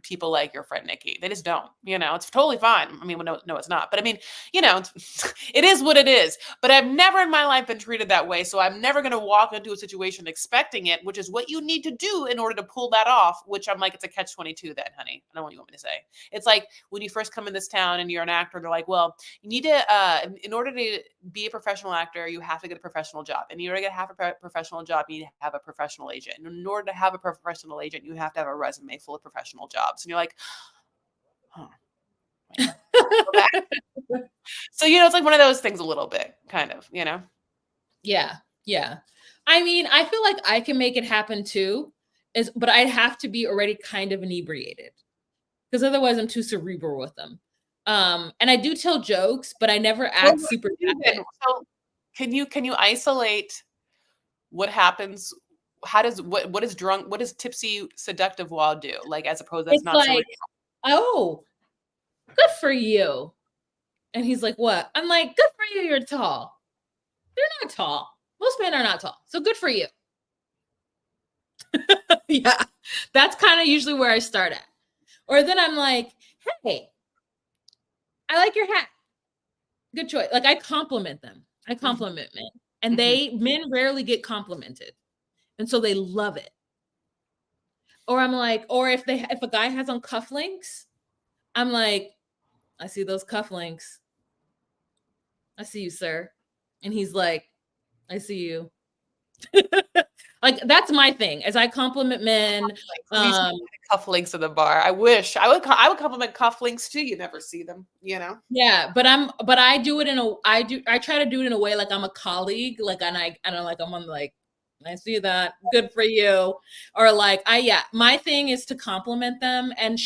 people like your friend Nikki. They just don't. It's totally fine. I mean, well, no, it's not. But I mean, it is what it is. But I've never in my life been treated that way, so I'm never gonna walk into a situation expecting it, which is what you need to do in order to pull that off. Which I'm like, it's a catch-22, then, honey. I don't know what you want me to say. It's like when you first come in this town and you're an actor, they're like, well, you need to, in order to be a professional actor, you have to get a professional job. And in order to have a professional job, you need to have a professional agent. And in order to have a professional agent, you have to have a resume full of professional jobs. And you're like, huh. So, it's like one of those things a little bit, kind of. Yeah, yeah. I mean, I feel like I can make it happen too, but I'd have to be already kind of inebriated because otherwise I'm too cerebral with them. And I do tell jokes, but I never Well, act super vapid. so can you isolate what happens? What does tipsy seductive while do? Like as opposed that's It's not so. like, oh, good for you. And he's like, what? I'm like, good for you, you're tall. They're not tall. Most men are not tall. So good for you. Yeah. That's kind of usually where I start at. Or then I'm like, hey, I like your hat. Good choice. Like I compliment them. I compliment men. And men rarely get complimented. And so they love it. Or I'm like, or if a guy has on cufflinks, I'm like, I see those cufflinks. I see you, sir. And he's like, I see you. Like that's my thing. As I compliment men, Cufflinks in the bar. I wish I would compliment cufflinks too. You never see them, yeah, but I do it I try to do it in a way like I'm a colleague, like and I'm like I'm on like I see that, good for you, or like my thing is to compliment them, and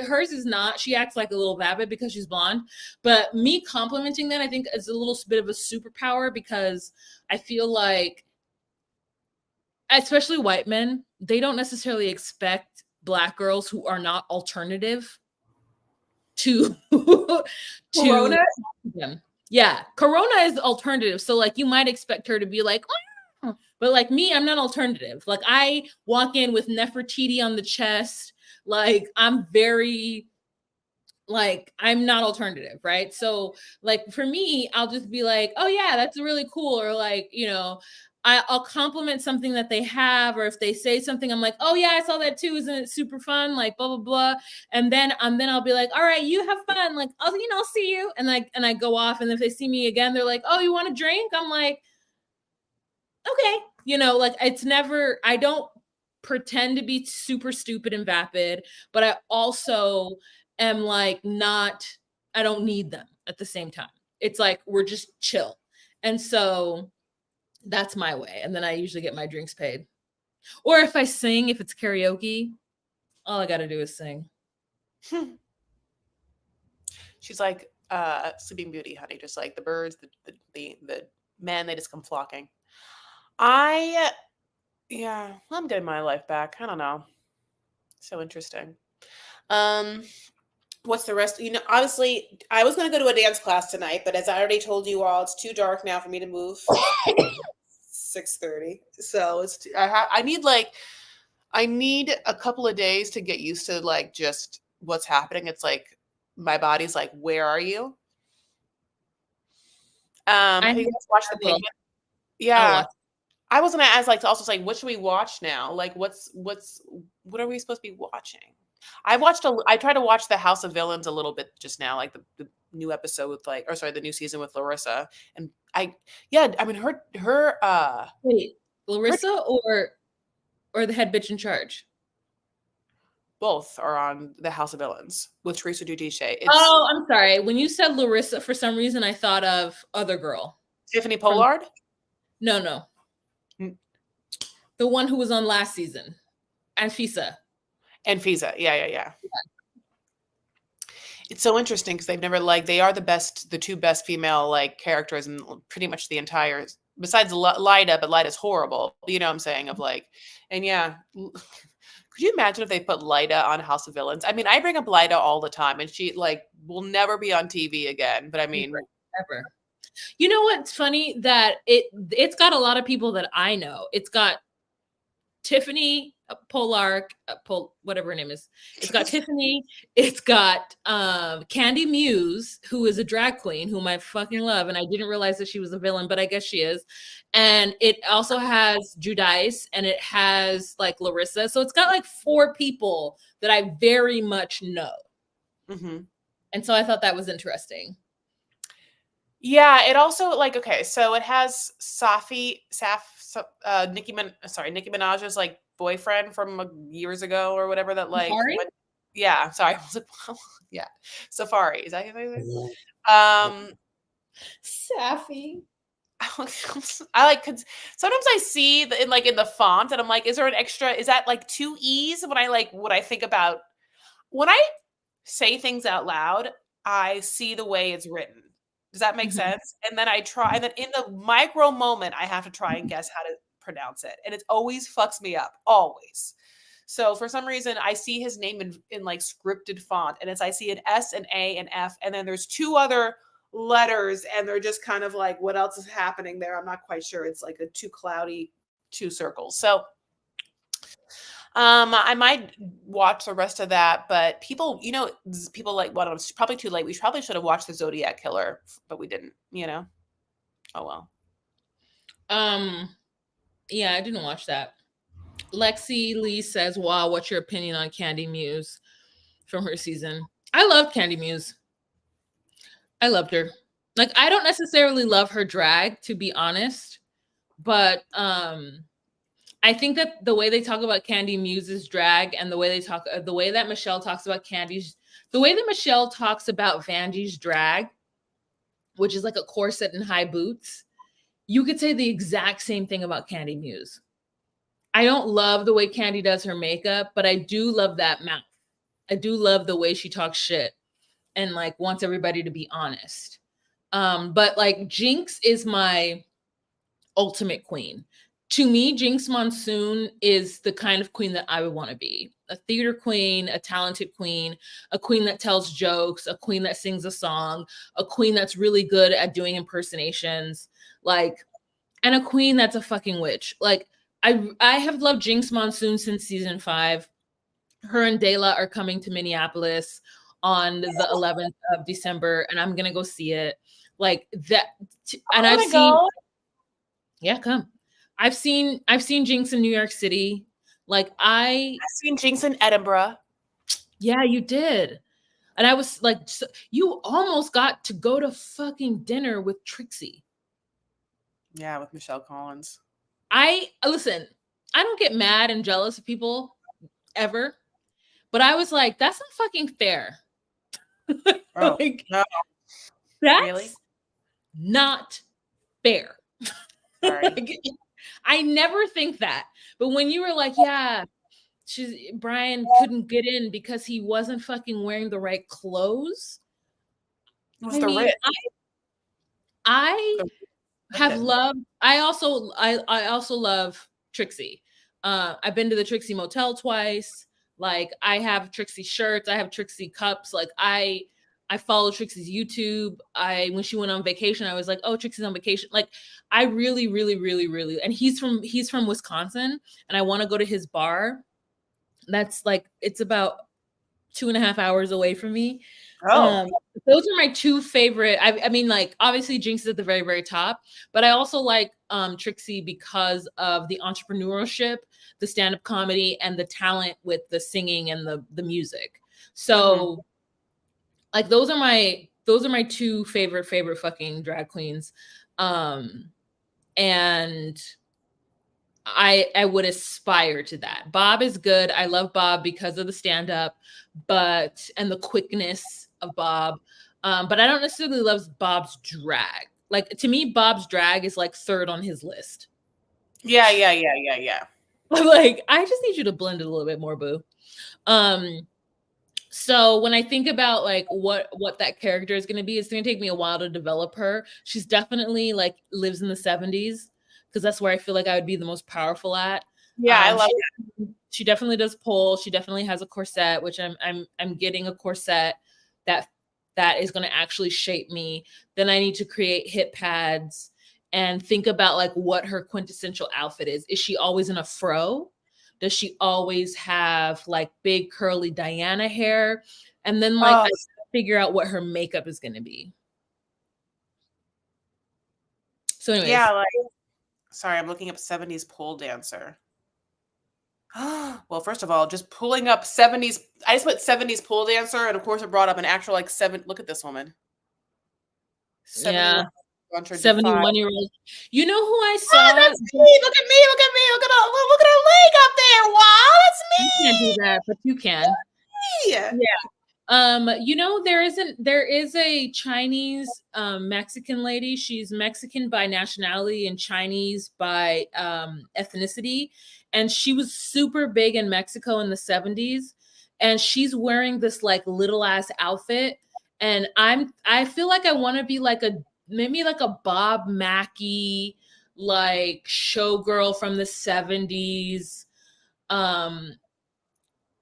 hers is not. She acts like a little vapid because she's blonde, but me complimenting them I think is a little bit of a superpower because I feel like, especially white men, they don't necessarily expect Black girls who are not alternative to Corona? them. Yeah, Corona is alternative. So like you might expect her to be like, oh. But like me, I'm not alternative. Like I walk in with Nefertiti on the chest. Like I'm very like I'm not alternative, right? So like for me, I'll just be like, oh yeah, that's really cool. Or like, I'll compliment something that they have, or if they say something, I'm like, oh yeah, I saw that too. Isn't it super fun? Like blah blah blah. And then I'll be like, all right, you have fun. Like, I'll see you. And I go off. And if they see me again, they're like, oh, you want a drink? I'm like, okay. Like it's never, I don't pretend to be super stupid and vapid, but I also am like I don't need them at the same time. It's like we're just chill. And so that's my way. And then I usually get my drinks paid. Or if I sing, if it's karaoke, all I got to do is sing. She's like Sleeping Beauty, honey. Just like the birds, the men, they just come flocking. Yeah, I'm getting my life back. I don't know. So interesting. What's the rest? Obviously, I was going to go to a dance class tonight, but as I already told you all, it's too dark now for me to move. 6:30. So I need a couple of days to get used to like just what's happening. It's like my body's like, where are you? Have you guys watched The Penguin? Yeah. I was gonna ask, like, to also say, what should we watch now? Like, what are we supposed to be watching? I tried to watch The House of Villains a little bit just now, like the new episode with the new season with Larissa. And I mean her Wait, Larissa or the head bitch in charge? Both are on The House of Villains with Teresa Giudice. Oh, I'm sorry. When you said Larissa, for some reason I thought of other girl. Tiffany Pollard? No. The one who was on last season. Anfisa. Yeah. It's so interesting because they've never they are the two best female characters in pretty much the entire, besides Lyda, but Lyda's horrible. You know what I'm saying? And yeah. Could you imagine if they put Lyda on House of Villains? I mean, I bring up Lyda all the time, and she will never be on TV again. But I mean, ever. You know what's funny? That it's got a lot of people that I know. It's got Tiffany Pollard, whatever her name is. It's got Tiffany. It's got Candy Muse, who is a drag queen, whom I fucking love, and I didn't realize that she was a villain, but I guess she is. And it also has Giudice, and it has Larissa. So it's got 4 people that I very much know. Mm-hmm. And so I thought that was interesting. Yeah, it also okay, so it has Nicki Minaj's boyfriend from years ago or whatever that yeah, sorry. I was like, yeah. Safari. Is that his name? Safi. Sometimes I see in the font and I'm like, is there an extra, is that 2 E's when I think about when I say things out loud, I see the way it's written. Does that make sense? And then I try, and then in the micro moment, I have to try and guess how to pronounce it. And it always fucks me up, always. So for some reason, I see his name in scripted font, and I see an S, an A, an F, and then there's 2 other letters, and they're just kind of what else is happening there? I'm not quite sure. It's a too cloudy 2 circles. So I might watch the rest of that, but people, well, it's probably too late. We probably should have watched The Zodiac Killer, but we didn't, Oh, well. Yeah, I didn't watch that. Lexi Lee says, wow, what's your opinion on Candy Muse from her season? I loved Candy Muse. I loved her. I don't necessarily love her drag, to be honest, but I think that the way they talk about Candy Muse's drag and the way that Michelle talks about the way that Michelle talks about Vanjie's drag, which is a corset and high boots, you could say the exact same thing about Candy Muse. I don't love the way Candy does her makeup, but I do love that mouth. I do love the way she talks shit and wants everybody to be honest. But Jinx is my ultimate queen. To me, Jinx Monsoon is the kind of queen that I would want to be. A theater queen, a talented queen, a queen that tells jokes, a queen that sings a song, a queen that's really good at doing impersonations, and a queen that's a fucking witch. I have loved Jinx Monsoon since season 5. Her and Dela are coming to Minneapolis on the 11th of December, and I'm gonna go see it. Like that, and I I've wanna seen, go. yeah, come. I've seen Jinx in New York City. Like I've seen Jinx in Edinburgh. yeah, you did. And I was like, you almost got to go to fucking dinner with Trixie. Yeah, with Michelle Collins. Listen, I don't get mad and jealous of people ever, but I was like, that's not fucking fair. Oh, Like, no. that's Really? not fair. Sorry. Like, I never think that. But when you were like, yeah, Brian couldn't get in because he wasn't fucking wearing the right clothes. It was I the mean, Ritz. I have London. loved. I also love Trixie. I've been to the Trixie Motel twice. Like I have Trixie shirts. I have Trixie cups. Like I follow Trixie's YouTube. When she went on vacation, I was like, oh, Trixie's on vacation. Like I really, really, really, really. And he's from Wisconsin, and I want to go to his bar. That's like it's about 2.5 hours away from me. Oh. Those are my two favorite. I mean, like obviously Jinx is at the very, very top, but I also like Trixie because of the entrepreneurship, the stand-up comedy, and the talent with the singing and the music. So like those are my two favorite fucking drag queens. And I would aspire to that. Bob is good. I love Bob because of the stand-up, and the quickness of Bob. But I don't necessarily love Bob's drag. Like to me, Bob's drag is like third on his list. Yeah. Like, I just need you to blend it a little bit more, boo. So when I think about like what that character is going to be, it's going to take me a while to develop her. She's definitely like lives in the 70s because that's where I feel like I would be the most powerful at. Yeah, I love she definitely does pole. She definitely has a corset, which I'm getting a corset that is going to actually shape me. Then I need to create hip pads and think about like what her quintessential outfit is. Is she always in a fro? Does she always have like big curly Diana hair? And then like I figure out what her makeup is going to be. So anyways. Yeah, like sorry, I'm looking up 70s pole dancer. Well, first of all, just pulling up 70s. I just put 70s pole dancer, and of course, it brought up an actual like look at this woman. 71, 71 year old. You know who I saw? Oh, that's me. Look at me. Look at her leg up there. Wow, that's me. You can't do that, but you can. Yeah. You know, there is a Chinese Mexican lady. She's Mexican by nationality and Chinese by ethnicity. And she was super big in Mexico in the 70s. And she's wearing this like little ass outfit. And I feel like I want to be like maybe like a Bob Mackie, like showgirl from the 70s.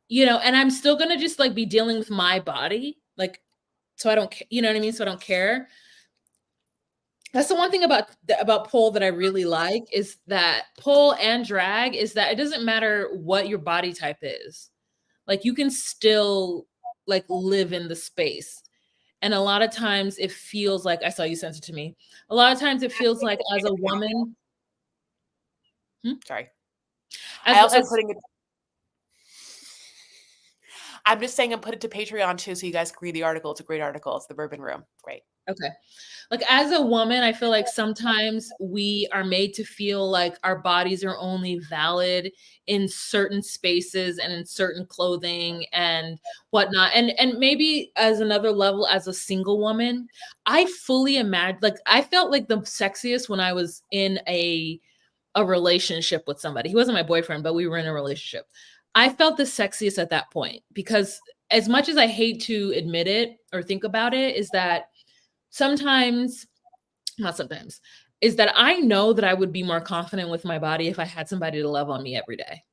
You know, and I'm still gonna just like be dealing with my body, like, so I don't, you know what I mean? So I don't care. That's the one thing about pole that I really like is that pole and drag is that it doesn't matter what your body type is. Like you can still like live in the space. And a lot of times it feels like I saw you sent it to me. A lot of times it feels like as a woman. Sorry. I'm just saying I'm putting it to Patreon too, so you guys can read the article. It's a great article. It's the Bourbon Room. Great. Okay. Like as a woman, I feel like sometimes we are made to feel like our bodies are only valid in certain spaces and in certain clothing and whatnot. And maybe as another level, as a single woman, I fully imagine, like I felt like the sexiest when I was in a relationship with somebody. He wasn't my boyfriend, but we were in a relationship. I felt the sexiest at that point because as much as I hate to admit it or think about it, is that not sometimes, is that I know that I would be more confident with my body if I had somebody to love on me every day.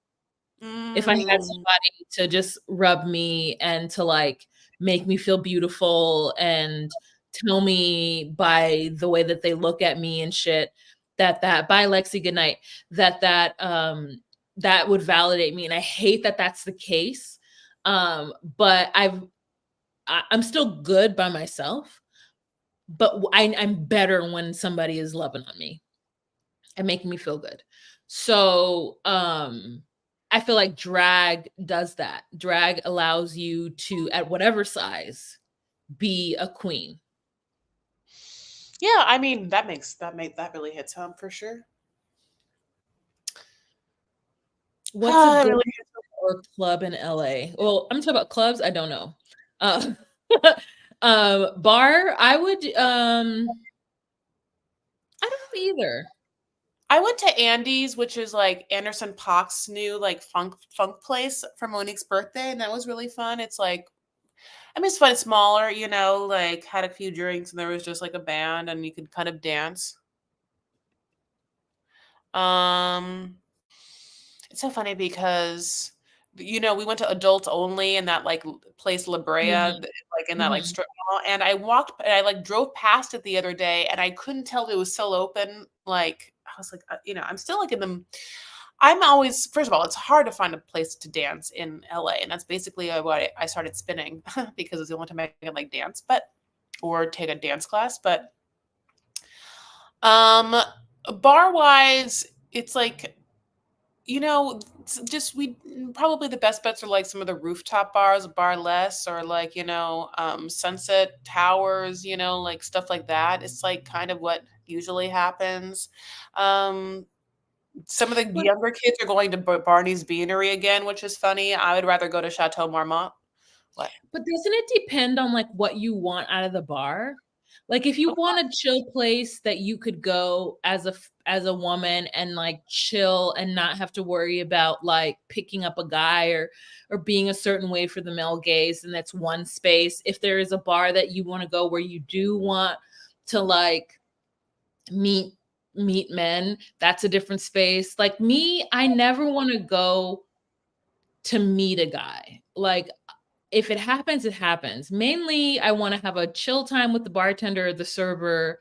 If I had somebody to just rub me and to like make me feel beautiful and tell me by the way that they look at me and shit that bye Lexi, good night, that would validate me. And I hate that that's the case. But I'm still good by myself, but I'm better when somebody is loving on me and making me feel good. So, I feel like drag does that. Drag allows you to, at whatever size, be a queen. Yeah, I mean that really hits home for sure. What's a Ah, it good really or club in LA? Well, I'm talking about clubs. I don't know. Uh, bar. I don't know either. I went to Andy's, which is like Anderson Paak's new like funk place for Monique's birthday, and that was really fun. It's like, I mean, it's fun. It's smaller, like had a few drinks, and there was just like a band, and you could kind of dance. Um, it's so funny because we went to adults only in that like place La Brea, Mhm, like in that like mhm. strip mall, and I like drove past it the other day, and I couldn't tell it was still open. Like I was like, I'm still like in the. I'm always, first of all, it's hard to find a place to dance in LA, and that's basically why I started spinning because it's the only time I can like dance, or take a dance class. But um, bar wise, it's like just we probably the best bets are like some of the rooftop bars, Bar Less, or like Sunset Towers, like stuff like that. It's like kind of what usually happens. Um, some of the But younger kids are going to Barney's Beanery again, which is funny. I would rather go to Chateau Marmont. What? doesn't it depend on, like, what you want out of the bar? Like, if you want a chill place that you could go as a woman and, like, chill and not have to worry about, like, picking up a guy or being a certain way for the male gaze, and that's one space. If there is a bar that you wanna go where you do want to, like, meet meet men, that's a different space. Like me, I never wanna go to meet a guy. Like, if it happens, it happens. Mainly, I wanna have a chill time with the bartender or the server,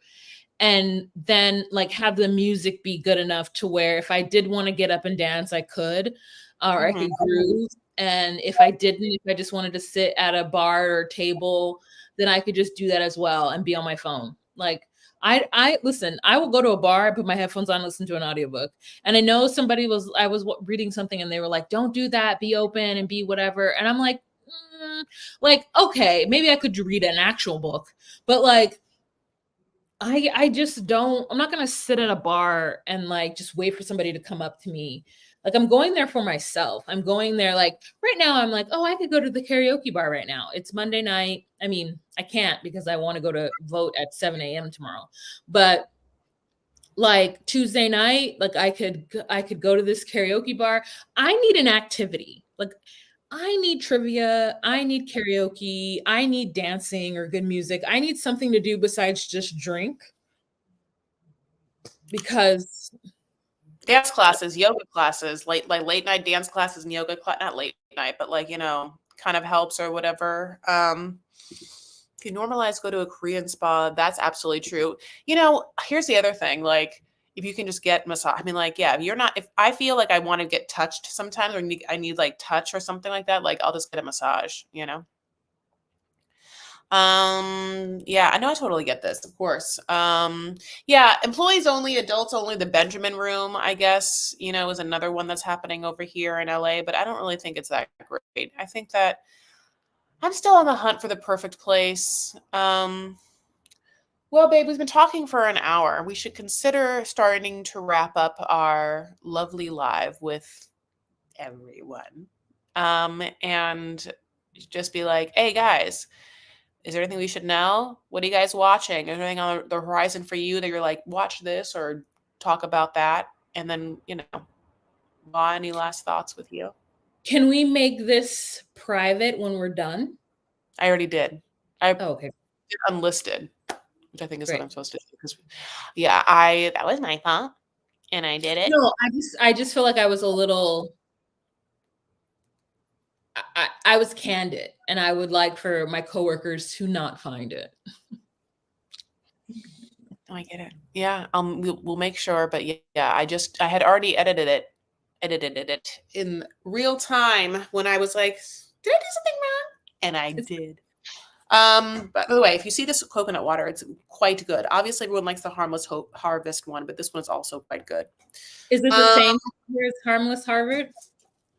and then, like, have the music be good enough to where if I did wanna get up and dance, I could, or I Mhm. could groove, and if I didn't, if I just wanted to sit at a bar or table, then I could just do that as well and be on my phone. Like, I listen, I will go to a bar, I put my headphones on, listen to an audiobook, and I know I was reading something and they were like, "Don't do that, be open and be whatever," and I'm like, okay, maybe I could read an actual book, but, like, I just don't I'm not gonna sit at a bar and, like, just wait for somebody to come up to me. Like, I'm going there for myself. I'm going there, like right now, I'm like, "Oh, I could go to the karaoke bar right now." It's Monday night. I mean, I can't because I wanna go to vote at 7 a.m. tomorrow. But, like, Tuesday night, like, I could go to this karaoke bar. I need an activity. Like, I need trivia, I need karaoke, I need dancing or good music. I need something to do besides just drink because Dance classes, yoga classes, late night dance classes and yoga class, not late night, but like, kind of helps or whatever. If you normalize go to a Korean spa, that's absolutely true. Here's the other thing, like if you can just get massage, I mean, like, yeah, if I feel like I want to get touched sometimes or I need like touch or something like that, like I'll just get a massage. Yeah, I know, I totally get this, of course. Yeah, employees only, adults only, the Benjamin Room, I guess, is another one that's happening over here in LA, but I don't really think it's that great. I think that I'm still on the hunt for the perfect place. Well, babe, we've been talking for an hour. We should consider starting to wrap up our lovely live with everyone. And just be like, hey guys, is there anything we should know? What are you guys watching? Is there anything on the horizon for you that you're like, watch this or talk about that? And then, Law, any last thoughts with you? can we make this private when we're done? I already did. I did Oh, okay, unlisted, which I think is what great. I'm supposed to do. Because, yeah, that was my fault, and I did it. No, I just feel like I was a little I was candid, and I would like for my coworkers to not find it. Oh, I get it. Yeah, we'll make sure. But yeah, I had already edited it in real time when I was like, did I do something wrong? And I It's did. By the way, if you see this coconut water, it's quite good. Obviously, everyone likes the Harmless Harvest one, but this one is also quite good. Is it the same as Harmless Harvard?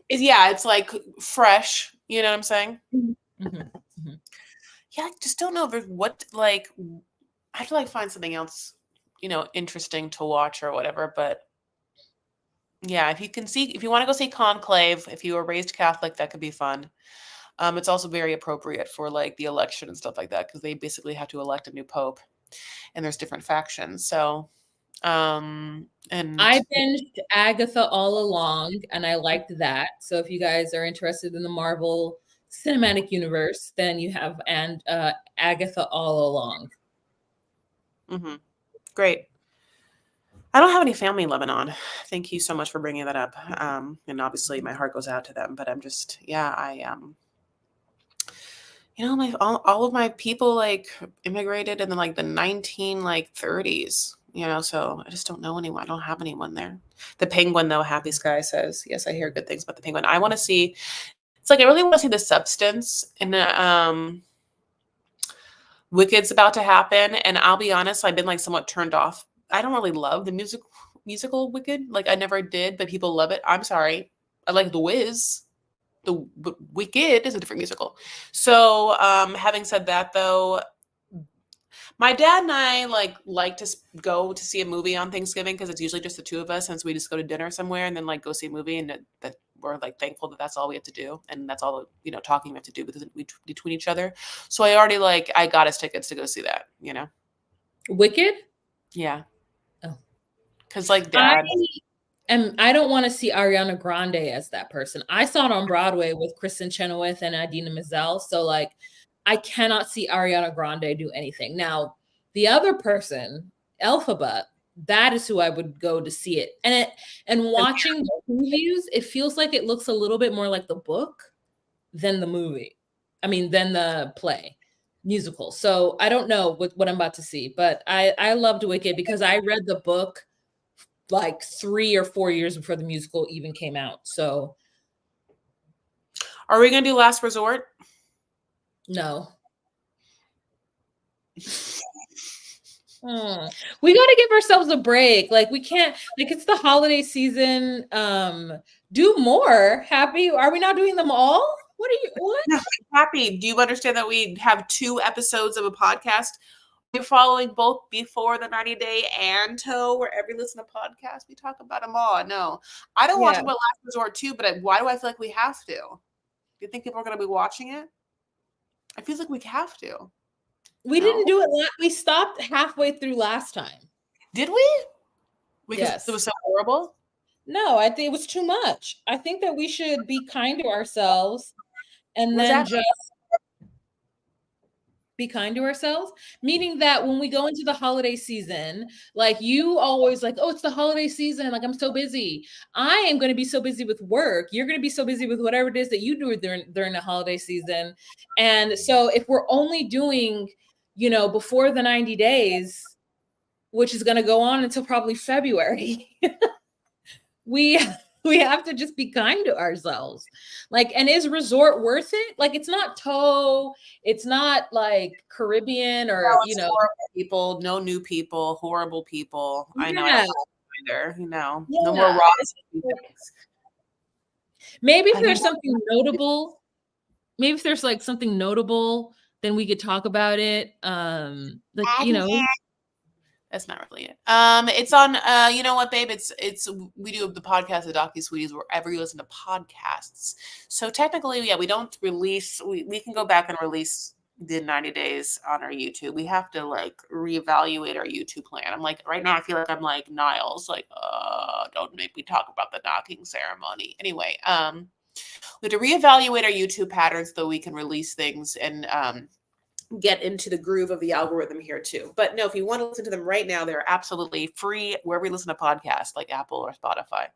Yeah, it's like fresh. You know what I'm saying? Mm-hmm. Mm-hmm. Yeah, I just don't know if what like. I have to like find something else, interesting to watch or whatever. But yeah, if you want to go see Conclave, if you were raised Catholic, that could be fun. It's also very appropriate for like the election and stuff like that because they basically have to elect a new pope, and there's different factions. So, and I binged Agatha all along, and I liked that. So if you guys are interested in the Marvel Cinematic Universe, then you have Agatha all along. mhm. Great. I don't have any family in Lebanon. Thank you so much for bringing that up. And obviously my heart goes out to them, but I'm just, yeah, all of my people like immigrated in like the 1930s, so I just don't know anyone. I don't have anyone there. The Penguin though, Happy Sky says, yes, I hear good things about the Penguin. I want to see, it's like, I really want to see the substance and Wicked's about to happen. And I'll be honest, I've been like somewhat turned off. I don't really love the musical Wicked. Like I never did, but people love it. I'm sorry. I like The Wiz. But Wicked is a different musical. So, having said that, though, my dad and I like to go to see a movie on Thanksgiving because it's usually just the two of us, since we just go to dinner somewhere and then like go see a movie, and that we're like thankful that that's all we have to do, and that's all talking we have to do between each other. So I already I got us tickets to go see that. Wicked? Yeah. Oh. Because Dad. And I don't want to see Ariana Grande as that person. I saw it on Broadway with Kristen Chenoweth and Idina Menzel. So I cannot see Ariana Grande do anything. Now, the other person, Elphaba, that is who I would go to see it. And watching the previews, it feels like it looks a little bit more like the book than the movie. I mean, than the play musical. So I don't know what I'm about to see, but I loved Wicked because I read the book like 3 or 4 years before the musical even came out. So are we gonna do Last Resort? No. We got to give ourselves a break. We can't, it's the holiday season. Do more. Happy. Are we not doing them all? What? No, Happy. Do you understand that we have 2 episodes of a podcast? We're following both Before the 90 Day and Toe, where every listen to podcast, we talk about them all. No, I don't want to talk about Last Resort too, but why do I feel like we have to? Do you think people are going to be watching it? I feel like we have to. We didn't do it. We stopped halfway through last time. Did we? Yes. It was so horrible? No, I think it was too much. I think that we should be kind to ourselves and then just be kind to ourselves, meaning that when we go into the holiday season, you always oh, it's the holiday season, I'm so busy. I am going to be so busy with work. You're going to be so busy with whatever it is that you do during the holiday season. And so if we're only doing, Before the 90 Days, which is going to go on until probably February, we have to just be kind to ourselves. And is Resort worth it? It's not Toe, it's not Caribbean or horrible people, no new people, horrible people. Yeah. I know either, no more Ross. Maybe if there's something notable, something notable, then we could talk about it. That's not really it. It's on, you know what, babe? We do the podcast, the Docu Sweeties, wherever you listen to podcasts. So technically, yeah, we don't release, we can go back and release the 90 days on our YouTube. We have to reevaluate our YouTube plan. I'm right now, I feel like I'm like Niles, don't make me talk about the knocking ceremony. Anyway, we have to reevaluate our YouTube patterns so we can release things and, get into the groove of the algorithm here too. But no, if you want to listen to them right now, they're absolutely free wherever you listen to podcasts, like Apple or Spotify.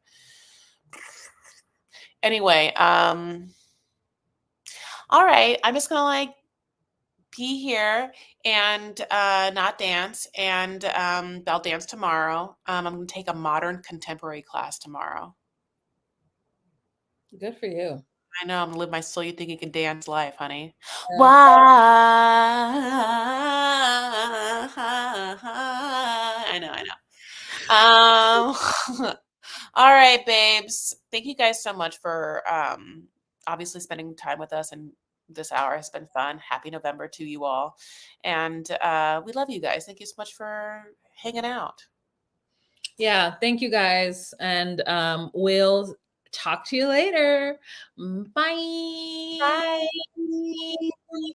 Anyway, all right, I'm just gonna be here and not dance, and I'll dance tomorrow. I'm gonna take a modern contemporary class tomorrow. Good for you. I know. I'm gonna live my still you think you can dance life, honey. Yeah. Why? I know, I know. All right, babes. Thank you guys so much for obviously spending time with us, and this hour has been fun. Happy November to you all. And we love you guys. Thank you so much for hanging out. Yeah, thank you guys. And we'll talk to you later. Bye. Bye.